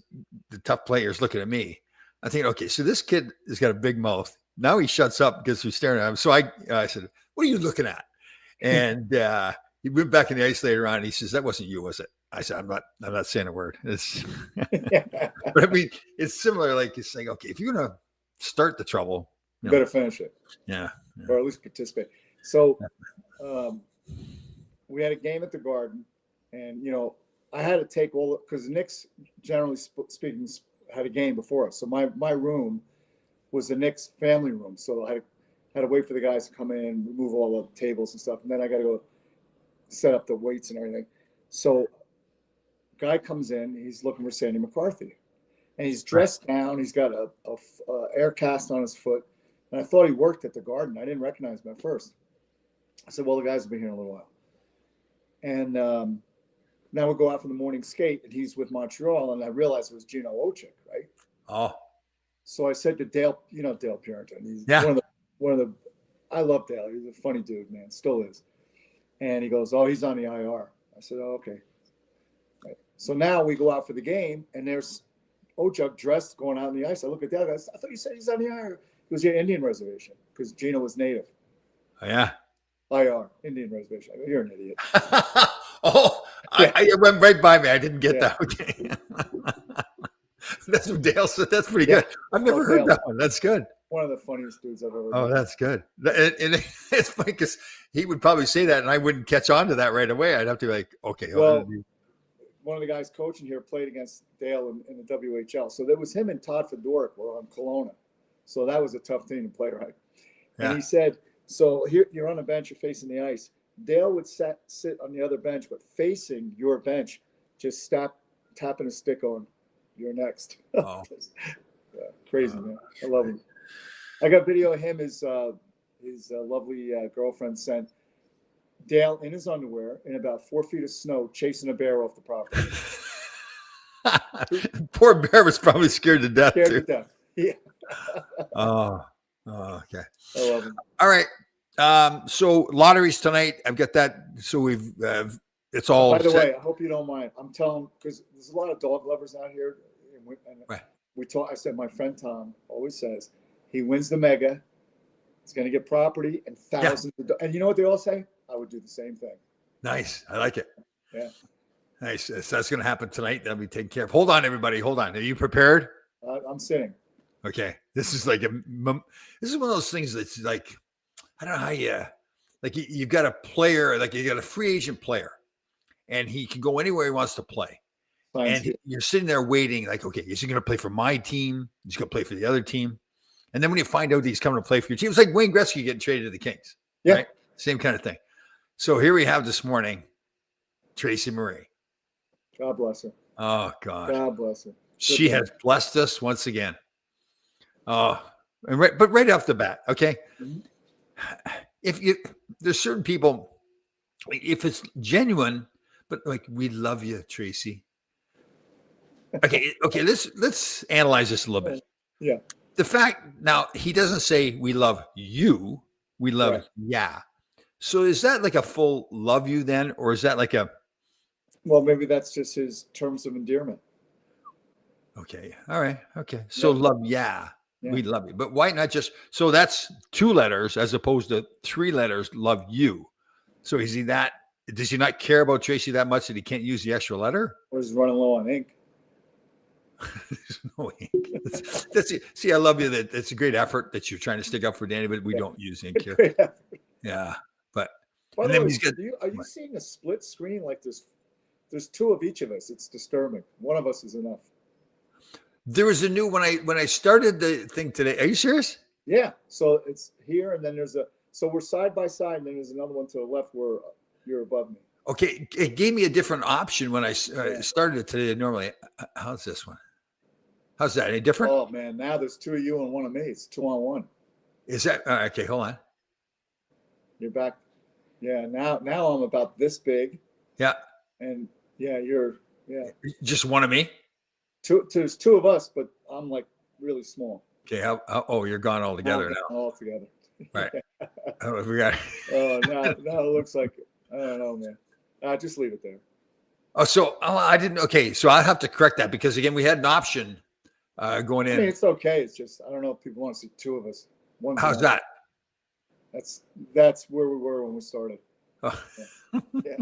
tough player is looking at me. I think, okay, so this kid has got a big mouth. Now he shuts up because we're staring at him. So I said, "What are you looking at?" And he went back in the ice later on. And he says, "That wasn't you, was it?" I said, I'm not saying a word. It's, but I mean, it's similar. Like it's like, okay, if you're going to start the trouble, you better finish it. Yeah. Or at least participate. So we had a game at the Garden, and, I had to take because the Knicks, generally speaking, had a game before us. So my room was the Knicks family room. So I had to wait for the guys to come in, remove all the tables and stuff. And then I got to go set up the weights and everything. So guy comes in, he's looking for Sandy McCarthy. And he's dressed down. He's got a air cast on his foot. And I thought he worked at the Garden. I didn't recognize him at first. I said, well, the guys will be here in a little while. And now we'll go out for the morning skate, and he's with Montreal, and I realized it was Gino Ochik, right? Oh. So I said to Dale, Dale Purinton. He's one of the I love Dale. He's a funny dude, man. Still is. And he goes, "Oh, he's on the IR." I said, "Oh, okay." Right. So now we go out for the game, and there's Ochik dressed going out on the ice. I look at Dale. I thought you said he's on the IR. He was your Indian reservation because Gino was native. Oh, yeah. IR, Indian reservation. You're an idiot. Oh, yeah. I went right by me. I didn't get that. Okay. That's what Dale said. That's pretty good. I've never heard that one. That's good. One of the funniest dudes I've ever heard. Oh, that's good. And it's funny because he would probably say that, and I wouldn't catch on to that right away. I'd have to be like, okay. Well, one of the guys coaching here played against Dale in the WHL. So there was him and Todd Fedoruk were on Kelowna. So that was a tough team to play, right? And he said, so here you're on the bench, you're facing the ice. Dale would sit on the other bench, but facing your bench, just tapping a stick on, "You're next." Oh. Yeah, crazy, man. I love him. I got video of him. His lovely girlfriend sent Dale in his underwear in about 4 feet of snow chasing a bear off the property. Poor bear was probably scared to death. Yeah. Oh, okay. I love him. All right. So lotteries tonight. I've got that. So we've it's all. By the way, I hope you don't mind. I'm telling because there's a lot of dog lovers out here, and I said, my friend Tom always says he wins the mega. He's going to get property and thousands of and you know what they all say? I would do the same thing. Nice. I like it. Yeah. Nice. So that's going to happen tonight. That'll be taken care of. Hold on, everybody. Hold on. Are you prepared? I'm sitting. Okay. This is like this is one of those things that's like, I don't know how you've got a player, like you got a free agent player, and he can go anywhere he wants to play. And you're sitting there waiting, like, okay, is he going to play for my team? He's going to play for the other team. And then when you find out he's coming to play for your team, it's like Wayne Gretzky getting traded to the Kings. Yeah. Right? Same kind of thing. So here we have this morning, Tracy Marie. God bless her. Oh, God. God bless her. She has blessed us once again. Oh, but right off the bat, okay? Mm-hmm. There's certain people, if it's genuine, but like, we love you, Tracy. Okay, let's analyze this a little bit. Yeah. The fact now he doesn't say we love you, we love yeah. So is that like a full love you then, or is that like a? Well, maybe that's just his terms of endearment. Okay, all right, okay. So love yeah, we love you, but why not just? So that's 2 letters as opposed to 3 letters. Love you. So is he that? Does he not care about Tracy that much that he can't use the extra letter? Or is he running low on ink? There's no ink. See, I love you. That's a great effort that you're trying to stick up for Danny, but we don't use ink here. Yeah, but by the way, are you seeing a split screen like this? There's 2 of each of us. It's disturbing. One of us is enough. There was a new when I started the thing today. Are you serious? Yeah. So it's here, and then so we're side by side, and then there's another one to the left where you're above me. Okay, it gave me a different option when I started it today. Normally, how's this one? How's that? Any different? Oh man, now there's 2 of you and 1 of me. It's 2-on-1. Is that okay? Hold on. You're back. Yeah. Now I'm about this big. Yeah. And you're just 1 of me. There's 2 of us, but I'm like really small. Okay. Oh, you're gone all together now. All together. Right. We got. Oh, now it looks like I don't know, man. Just leave it there. Oh, so I didn't. Okay, so I have to correct that because again, we had an option going in. I mean, it's okay. It's just I don't know if people want to see 2 of us. How's that? That's where we were when we started. Oh. Yeah.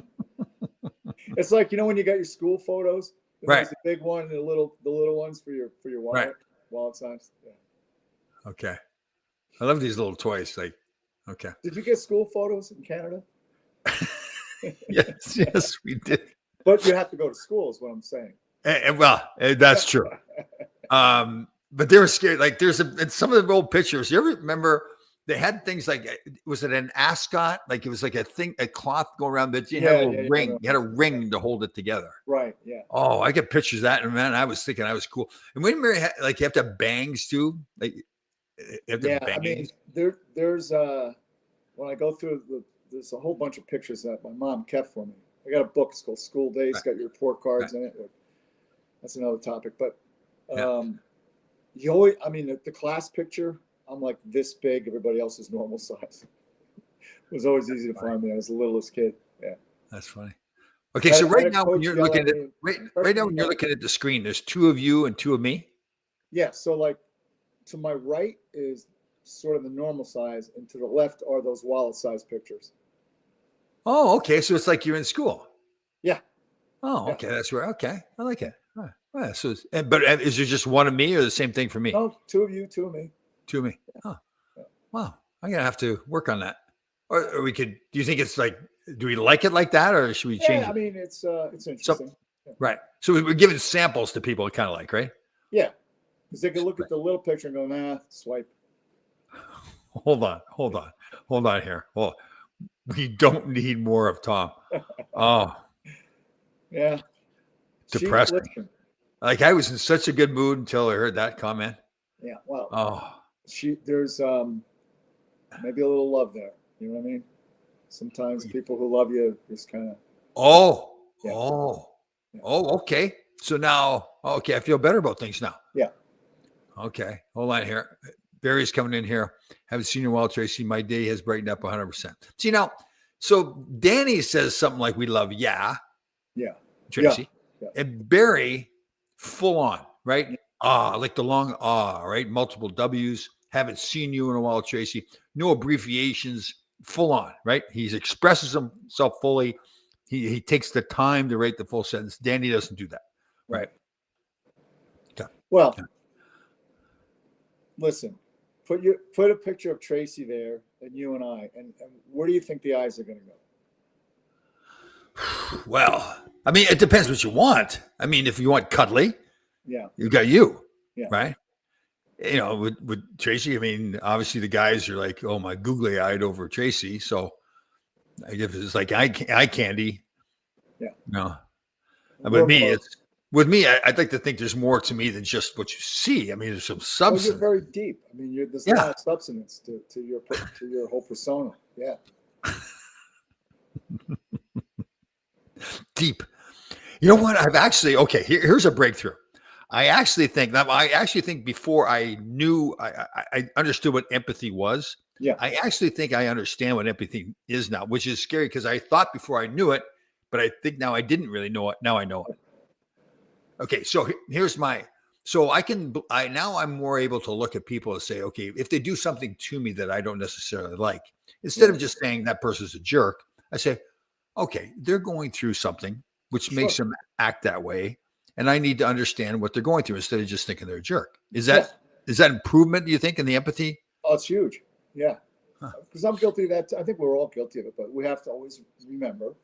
It's like when you got your school photos, right? There's the big one and the little ones for your wallet, wallet size. Yeah. Okay. I love these little toys. Like, okay. Did you get school photos in Canada? Yes, we did. But you have to go to school, is what I'm saying. That's true. But they were scared. Like, in some of the old pictures. You ever remember? They had things like, was it an ascot? Like it was like a cloth going around that you had a ring. You had a ring to hold it together. Right. Yeah. Oh, I get pictures of that, and man, I was thinking I was cool. And when Mary like you have to have bangs too. Like you have to have bangs. I mean, there's when I go through there's a whole bunch of pictures that my mom kept for me. I got a book. It's called School Days. It's got your report cards in it. That's another topic, but you always. I mean, the class picture. I'm like this big. Everybody else is normal size. It was always easy to find me. I was the littlest kid. Yeah. That's funny. Okay, so right now when you're looking at right now when you're looking at the screen, there's 2 of you and 2 of me. Yeah. So like to my right is sort of the normal size, and to the left are those wallet size pictures. Oh, okay. So it's like you're in school. Yeah. Oh, okay. That's right. Okay, I like it. All right. So, but is there just 1 of me, or the same thing for me? Oh, 2 of you, 2 of me. 2 of me. Oh, wow. I'm gonna have to work on that. Or we could. Do you think it's like? Do we like it like that, or should we change it? I mean, it's interesting. Right. So we're giving samples to people, kind of like, right? Yeah, because they can look at the little picture and go, "Nah, swipe." Hold on here. Well, we don't need more of Tom. Oh, yeah. Depressing. Like I was in such a good mood until I heard that comment. Yeah. Well. Oh. There's maybe a little love there. You know what I mean? Sometimes people who love you just kind of. Okay. So now, I feel better about things now. Yeah. Okay. Hold on here. Barry's coming in here. Haven't seen you in a while, Tracy. My day has brightened up 100%. See now, so Danny says something like, "We love yeah, Tracy," yeah. and Barry, full on, right? like the long right? Multiple W's. Haven't seen you in a while, Tracy. No abbreviations, full on, right? He expresses himself fully. He takes the time to write the full sentence. Danny doesn't do that, right? Okay. Well, Okay. listen, put a picture of Tracy there and you and I, and where do you think the eyes are going to go? Well, I mean, it depends what you want. I mean, if you want cuddly, Yeah, you got you, Yeah. right? You know, with Tracy, I mean, obviously the guys are like, oh my, googly eyed over Tracy. So I guess it's like eye candy. Yeah. No. We're With me, both- I'd like to think there's more to me than just what you see. I mean, there's some Oh, substance. you're very deep. I mean, there's a lot of substance to your whole persona. Yeah. Deep. You know what? I've actually here's a breakthrough. I actually think before I knew I understood what empathy was. Yeah. I actually think I understand what empathy is now, which is scary because I thought before I knew it, but I think now I didn't really know it. Now I know it. Okay, so here's now I'm more able to look at people and say, okay, if they do something to me that I don't necessarily like, instead of just saying that person's a jerk, I say, okay, they're going through something which makes them act that way, and I need to understand what they're going through instead of just thinking they're a jerk. Is that improvement, do you think, in the empathy? Oh, it's huge. Yeah. Because I'm guilty of that. I think we're all guilty of it, but we have to always remember.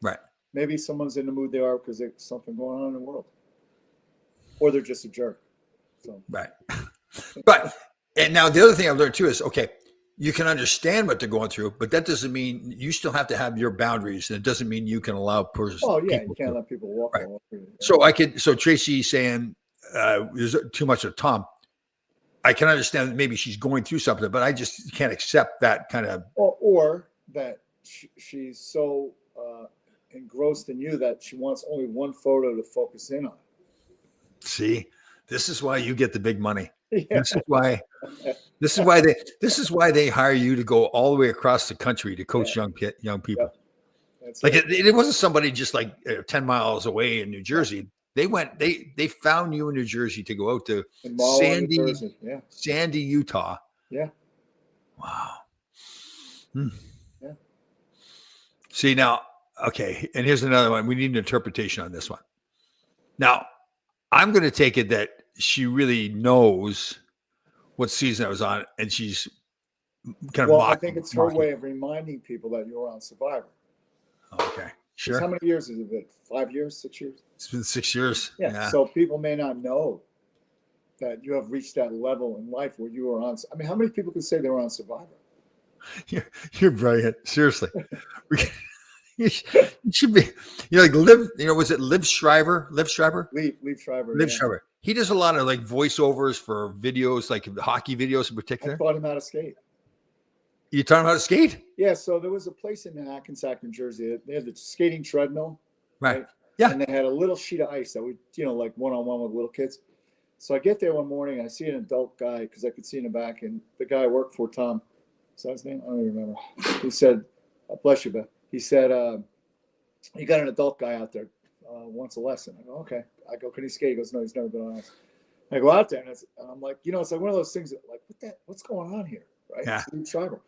Right. Maybe someone's in the mood they are because there's something going on in the world. Or they're just a jerk. So. Right. And now the other thing I've learned too is, okay, you can understand what they're going through, but that doesn't mean you still have to have your boundaries. And it doesn't mean you can allow persons. Oh, yeah, you can't let people walk all over you. So Tracy saying there's too much of Tom. I can understand that maybe she's going through something, but I just can't accept that kind of. Or that she's so engrossed in you that she wants only one photo to focus in on. See, this is why you get the big money. Yeah. This is why they hire you to go all the way across the country to coach young people. Like it wasn't somebody just like 10 miles away in New Jersey. They found you in New Jersey to go out to Sandy, Utah. Yeah. Wow. Yeah. See now, okay, and here's another one. We need an interpretation on this one. Now, I'm going to take it that she really knows what season I was on, and she's kind of I think it's her way of reminding people that you're on Survivor. Okay, sure. How many years has it been? 5 years, 6 years? It's been 6 years. Yeah. So people may not know that you have reached that level in life where you are on. I mean, how many people can say they were on Survivor? You're brilliant. Seriously. You should be, like Liv, was it Liv Schreiber? Liv Schreiber? Liv Schreiber. Liv Schreiber. He does a lot of like voiceovers for videos, like hockey videos in particular. I taught him how to skate. You taught him how to skate? Yeah. So there was a place in Hackensack, New Jersey. They had the skating treadmill. Right. Yeah. And they had a little sheet of ice that would, like one-on-one with little kids. So I get there one morning, I see an adult guy because I could see in the back, and the guy I worked for, Tom, is that his name? I don't even remember. He said, bless you, Beth. He said, you got an adult guy out there, wants a lesson. I go, okay. I go, can he skate? He goes, no, he's never been on ice. I go out there, and I'm like, it's like one of those things that, like, what's going on here? Right? Yeah. It's Schreiber.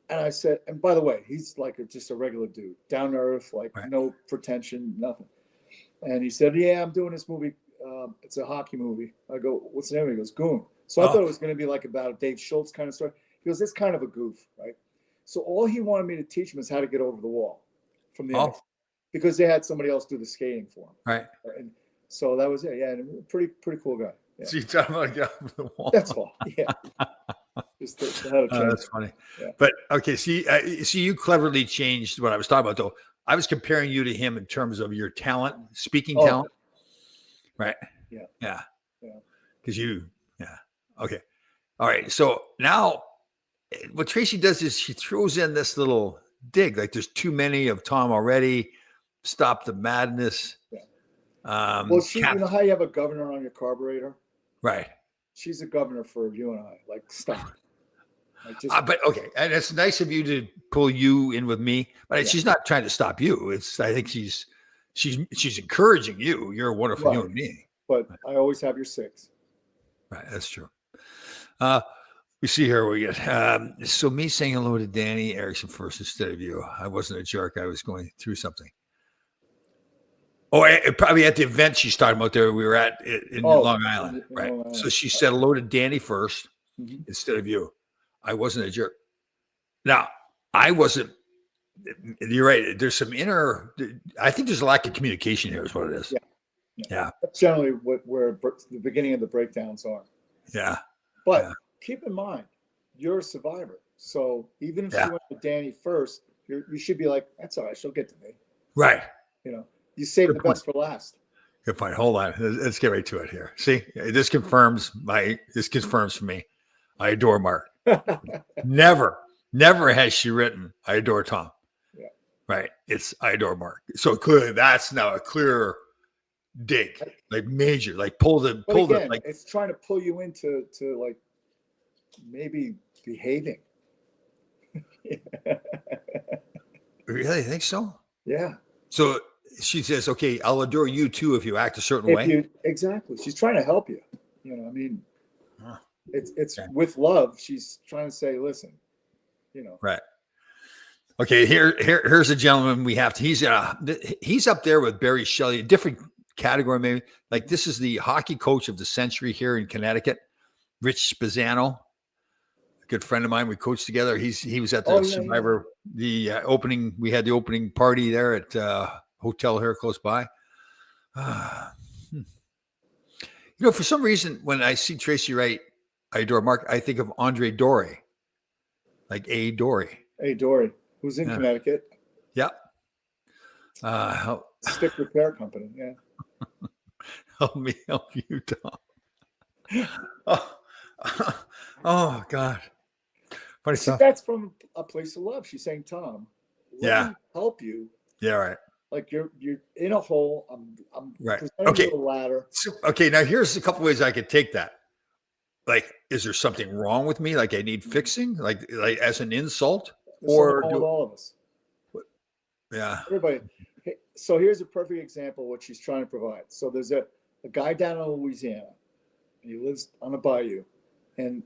And I said, and by the way, he's like just a regular dude, down to earth, like no pretension, nothing. And he said, yeah, I'm doing this movie. It's a hockey movie. I go, what's the name of it? He goes, Goon. So I thought it was going to be like about a Dave Schultz kind of story. He goes, it's kind of a goof, right? So all he wanted me to teach him is how to get over the wall from the ice, because they had somebody else do the skating for him. Right. And so that was it. Yeah, and pretty cool guy. Yeah. So you taught him how to get over the wall. That's all. Yeah. Just how to change. That's funny. Yeah. But okay, see, you cleverly changed what I was talking about, though. I was comparing you to him in terms of your talent, speaking talent. Right. Yeah. Yeah. Yeah. Because okay. All right. So now what Tracy does is she throws in this little dig, like there's too many of Tom already. Stop the madness. Yeah. Well, you know how you have a governor on your carburetor? Right. She's a governor for you and I. Like, stop. But okay, and it's nice of you to pull you in with me, but she's not trying to stop you. I think she's encouraging you. You're a wonderful human being. but I always have your 6. Right. That's true. We see here we get so me saying hello to Danny Erickson first instead of you. I wasn't a jerk. I was going through something. Oh, probably at the event she's talking about there we were at in Long Island. Right. Long Island. So she said hello to Danny first instead of you. I wasn't a jerk. Now, I wasn't. You're right. There's some I think there's a lack of communication here is what it is. Yeah. That's generally where the beginning of the breakdowns are. Yeah. But keep in mind, you're a survivor. So even if she went to Danny first, you should be like, that's all right. She'll get to me. Right. You save the best for last. Good point. Hold on. Let's get right to it here. See, this confirms for me. I adore Mark. Never has she written, I adore Tom. Yeah. Right. It's I adore Mark. So clearly that's now a clear dig, like major, like pull the like it's trying to pull you into like maybe behaving. Really think so? Yeah. So she says, okay, I'll adore you too if you act a certain way. Exactly. She's trying to help you. It's with love. She's trying to say, listen, Right. Okay. Here's a gentleman we have to, he's up there with Barry Shelley, a different category, maybe. Like this is the hockey coach of the century here in Connecticut, Rich Spezzano, a good friend of mine. We coached together. He was at the Survivor, the opening. We had the opening party there at hotel here close by. For some reason, when I see Tracy Wright, I adore Mark, I think of Andre Dory, like A. Dory. A. Dory, who's in Connecticut. Yep. Stick repair company. Yeah. Help me help you, Tom. Oh God. Funny stuff. That's from a place of love. She's saying, Tom, let me help you. Yeah, right. Like you're in a hole. I'm right. presenting Okay. you a ladder. So, okay. Now here's a couple ways I could take that. Like, is there something wrong with me? Like I need fixing? Like as an insult? There's or with all of us. Yeah. Everybody. So here's a perfect example of what she's trying to provide. So there's a guy down in Louisiana. And he lives on a bayou, and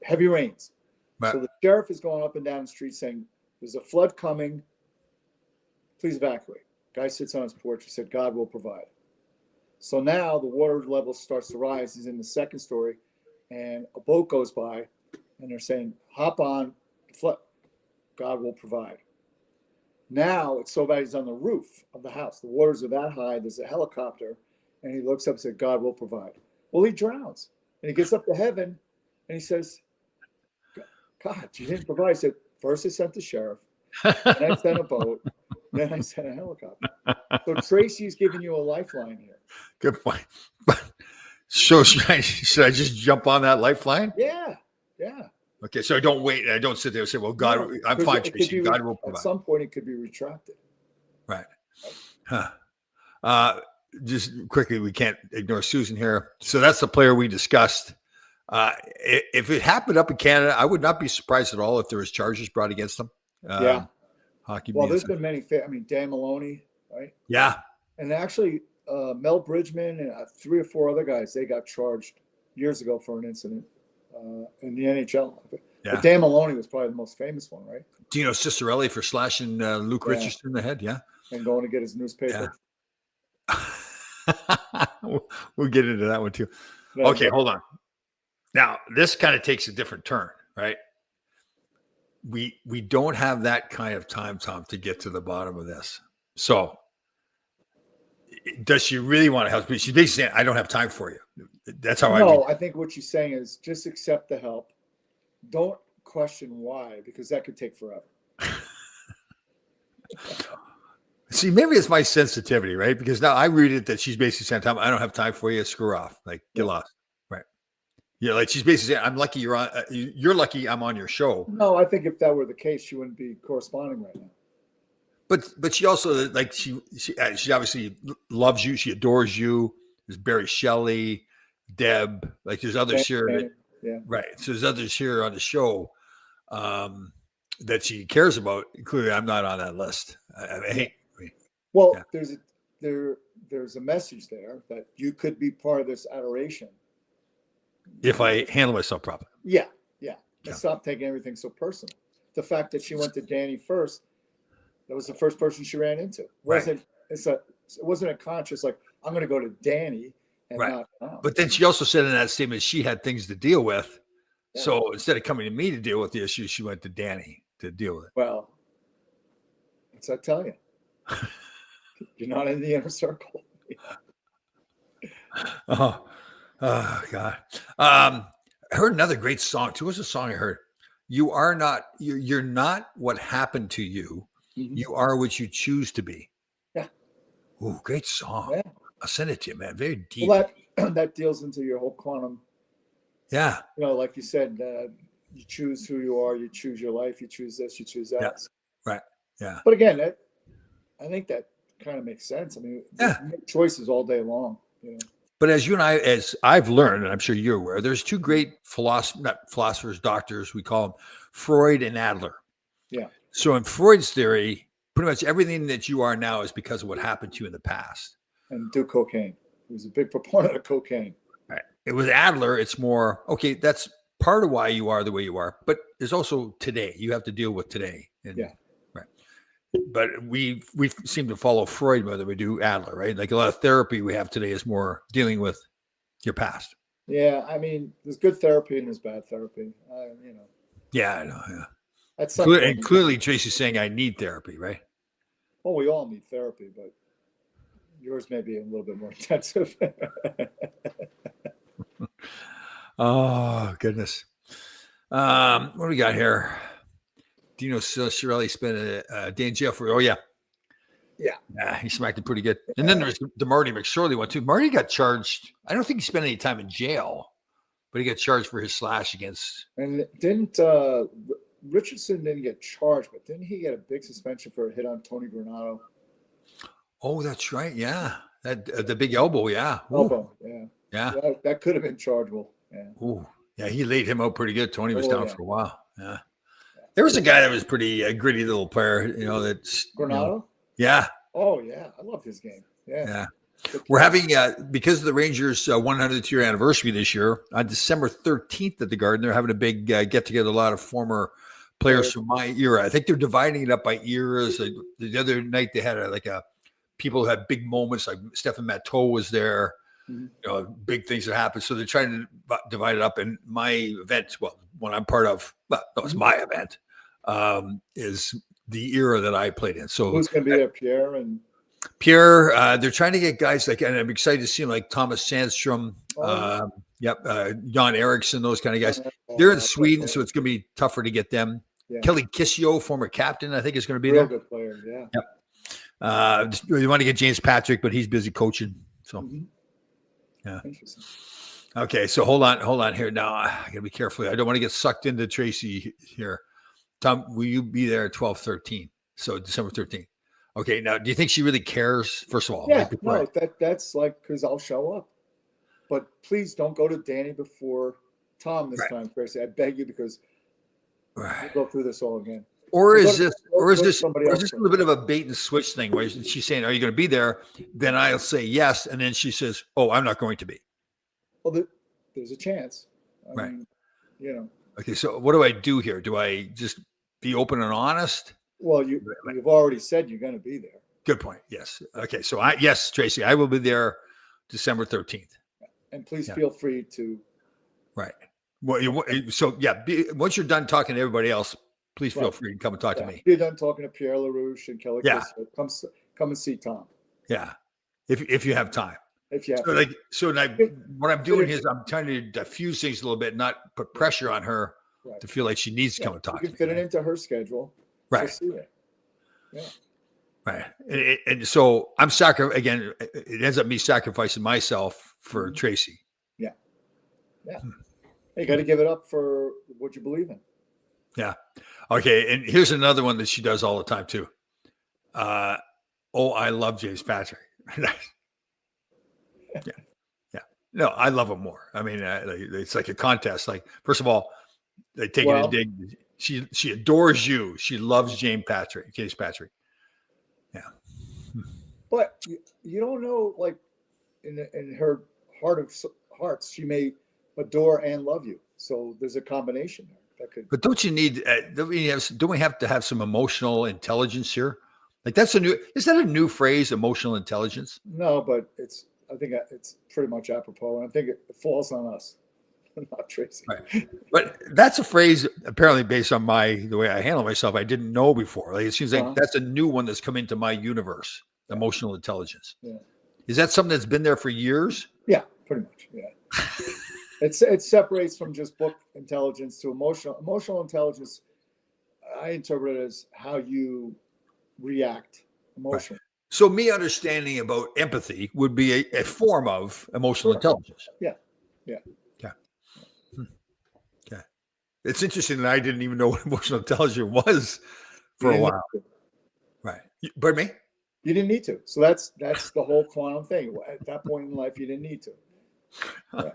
heavy rains. Right. So the sheriff is going up and down the street saying, "There's a flood coming. Please evacuate." Guy sits on his porch. He said, "God will provide." So now the water level starts to rise. He's in the second story, and a boat goes by, and they're saying, "Hop on the flood. God will provide." Now it's so bad he's on the roof of the house. The waters are that high. There's a helicopter, and he looks up and says, "God will provide." Well, he drowns, and he gets up to heaven, and he says, "God, you didn't provide." He said, "First I sent the sheriff, then I sent a boat, then I sent a helicopter." So Tracy's giving you a lifeline here. Good point. So should I just jump on that lifeline? Yeah. Okay, so I don't wait. I don't sit there and say, "Well, God, no, I'm fine, Tracy. God will provide." At some point, it could be retracted. Right. Just quickly, we can't ignore Susan here. So that's the player we discussed. If it happened up in Canada, I would not be surprised at all if there was charges brought against them. Hockey. Well, there's been many. Dan Maloney, right? Yeah. And actually, Mel Bridgman and 3 or 4 other guys, they got charged years ago for an incident in the NHL. Yeah. But Dan Maloney was probably the most famous one, right? Dino Cicerelli for slashing Luke Richardson in the head. Yeah. And going to get his newspaper. Yeah. We'll get into that one too. Okay, hold on. Now, this kind of takes a different turn, right? We don't have that kind of time, Tom, to get to the bottom of this. So, does she really want to help me? She's basically saying, "I don't have time for you." That's how I think what she's saying is just accept the help. Don't question why, because that could take forever. See, maybe it's my sensitivity, right? Because now I read it that she's basically saying, "Tom, I don't have time for you. Screw off. Like, get lost." Right. Yeah. Like she's basically saying, "I'm lucky you're on, you're lucky I'm on your show." No, I think if that were the case, she wouldn't be corresponding right now. But she also, like, she obviously loves you. She adores you. There's Barry Shelley, Deb, like there's others here. Right. So there's others here on the show that she cares about. Clearly, I'm not on that list. I hate. Well, there's there's a message there that you could be part of this adoration. If I handle myself properly. Yeah. Yeah. And stop taking everything so personal. The fact that she went to Danny first, that was the first person she ran into. It wasn't a conscious, like, I'm going to go to Danny and not. But then she also said in that statement she had things to deal with. Yeah. So instead of coming to me to deal with the issue, she went to Danny to deal with it. Well, what's that tell you? You're not in the inner circle. Oh God. I heard another great song too. What's the song I heard? You're not what happened to you. Mhm. You are what you choose to be. Yeah. Ooh, great song. Yeah. I'll send it to you, man. Very deep. Well, that deals into your whole quantum. Yeah. Like you said, you choose who you are, you choose your life, you choose this, you choose that. Yeah. Right. Yeah. But again, I think that kind of makes sense. I mean, Yeah. you make choices all day long. But as I've learned, and I'm sure you're aware, there's two great philosophers, doctors, we call them Freud and Adler. Yeah. So in Freud's theory, pretty much everything that you are now is because of what happened to you in the past. And do cocaine. He was a big proponent of cocaine. Right. It was Adler. It's more, okay, that's part of why you are the way you are, but there's also today. You have to deal with today. And, Yeah. Right. But we seem to follow Freud more than we do Adler, right? Like a lot of therapy we have today is more dealing with your past. Yeah. I mean, there's good therapy and there's bad therapy. Yeah, I know. Yeah. That's something. And clearly Tracy's saying I need therapy, right? Well, we all need therapy, but yours may be a little bit more intensive. Oh, goodness. What do we got here? Do you know Shirley spent a day in jail for? Oh, yeah. Yeah, he smacked it pretty good. And then there's the Marty McSorley one, too. Marty got charged. I don't think he spent any time in jail, but he got charged for his slash against. And didn't Richardson didn't get charged, but didn't he get a big suspension for a hit on Tony Granado? Oh, that's right. Yeah. That the big elbow. Yeah. Elbow. Yeah. Yeah. That could have been chargeable. Yeah. Ooh. Yeah. He laid him out pretty good. Tony was down for a while. Yeah. There was a guy that was pretty gritty little player, that's Granado. Yeah. Oh yeah. I love his game. Yeah. Yeah. We're having, because of the Rangers' 100th year anniversary this year, on December 13th at the Garden, they're having a big get together. A lot of former players from my era. I think they're dividing it up by eras. The other night they had people who had big moments, like Stephen Matteau was there. Mm-hmm. Big things that happened. So they're trying to divide it up. And my event, well, one I'm part of, it's my event, is the era that I played in. So who's going to be there, Pierre? They're trying to get guys like, and I'm excited to see him like Thomas Sandstrom, Jan Eriksson, those kind of guys. They're in Sweden, so it's going to be tougher to get them. Yeah. Kelly Kissio, former captain, I think is going to be Real there. good player, yeah. Yep. We want to get James Patrick, but he's busy coaching. So, yeah. Interesting. Okay, so hold on here. Now I got to be careful. I don't want to get sucked into Tracy here. Tom, will you be there at 12/13? So December 13th. Okay, now do you think she really cares? First of all, yeah, no, that's like because I'll show up, but please don't go to Danny before Tom this time, Tracy. I beg you, because we'll go through this all again. Or is this a little bit of a bait and switch thing where she's saying, "Are you going to be there?" Then I'll say yes, and then she says, "Oh, I'm not going to be." Well, there's a chance, right? Okay, so what do I do here? Do I just be open and honest? Well, you've already said you're going to be there. Good point. Yes. Okay. So yes, Tracy, I will be there December 13th. And please feel free to. Right. Well, once you're done talking to everybody else, please feel free to come and talk to me. You're done talking to Pierre LaRouche and Kelly. Yeah. Kissio. Come and see Tom. Yeah. If you have time. If you have what I'm doing is I'm trying to diffuse things a little bit, not put pressure on her to feel like she needs to come and talk. You can fit it into her schedule. Right. Yeah. Right. And so I'm again, it ends up me sacrificing myself for Tracy. Yeah. Yeah. You got to give it up for what you believe in. Yeah. Okay. And here's another one that she does all the time too. I love James Patrick. Yeah. No, I love him more. I mean, it's like a contest. Like, first of all, they take it in dig. She adores you. She loves James Patrick. Yeah. But you don't know, like in her heart of hearts, she may adore and love you. So there's a combination there that could. But don't you need? Don't we have to have some emotional intelligence here? Like is that a new phrase? Emotional intelligence? No, but I think it's pretty much apropos, and I think it falls on us, not Tracy. Right. But that's a phrase apparently based on the way I handle myself. I didn't know before. Like it seems like that's a new one that's come into my universe. Emotional intelligence. Yeah. Is that something that's been there for years? Yeah, pretty much. Yeah. It separates from just book intelligence to emotional intelligence. I interpret it as how you react emotionally. Right. So me understanding about empathy would be a form of emotional intelligence. Yeah. Okay. Okay. It's interesting that I didn't even know what emotional intelligence was for a while. Right. Pardon me? You didn't need to. So that's the whole quantum thing. At that point in life, you didn't need to. Yeah.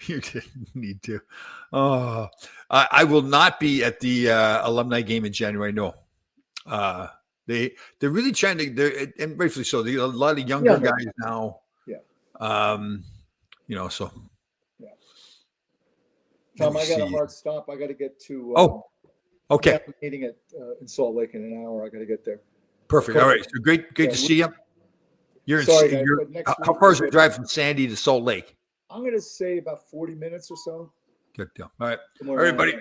You didn't need to. Oh, I will not be at the alumni game in January. No. They're really trying to. And rightfully so. A lot of younger guys now. Yeah. So. Yeah. Tom, I got a hard stop. I got to get to. Okay. Meeting in Salt Lake in an hour. I got to get there. Perfect. All right. So great to see you. How far is the drive from Sandy to Salt Lake? I'm going to say about 40 minutes or so. Good deal. All right. Everybody.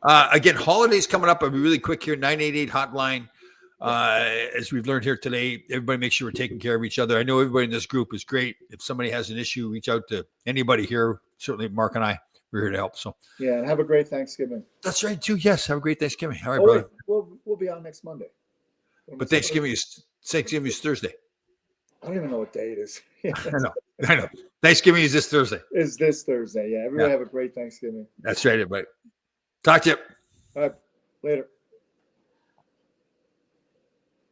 Again, holidays coming up. I'll be really quick here. 988 hotline. As we've learned here today, everybody make sure we're taking care of each other. I know everybody in this group is great. If somebody has an issue, reach out to anybody here. Certainly Mark and I, we're here to help. So yeah, and have a great Thanksgiving. That's right too. Yes. Have a great Thanksgiving. All right, brother. Wait, we'll be on next Monday. But Thanksgiving is Thursday. I don't even know what day it is. I know. Thanksgiving is this Thursday. Is this Thursday? Yeah. Everybody have a great Thanksgiving. That's right, everybody. Talk to you. All right. Later.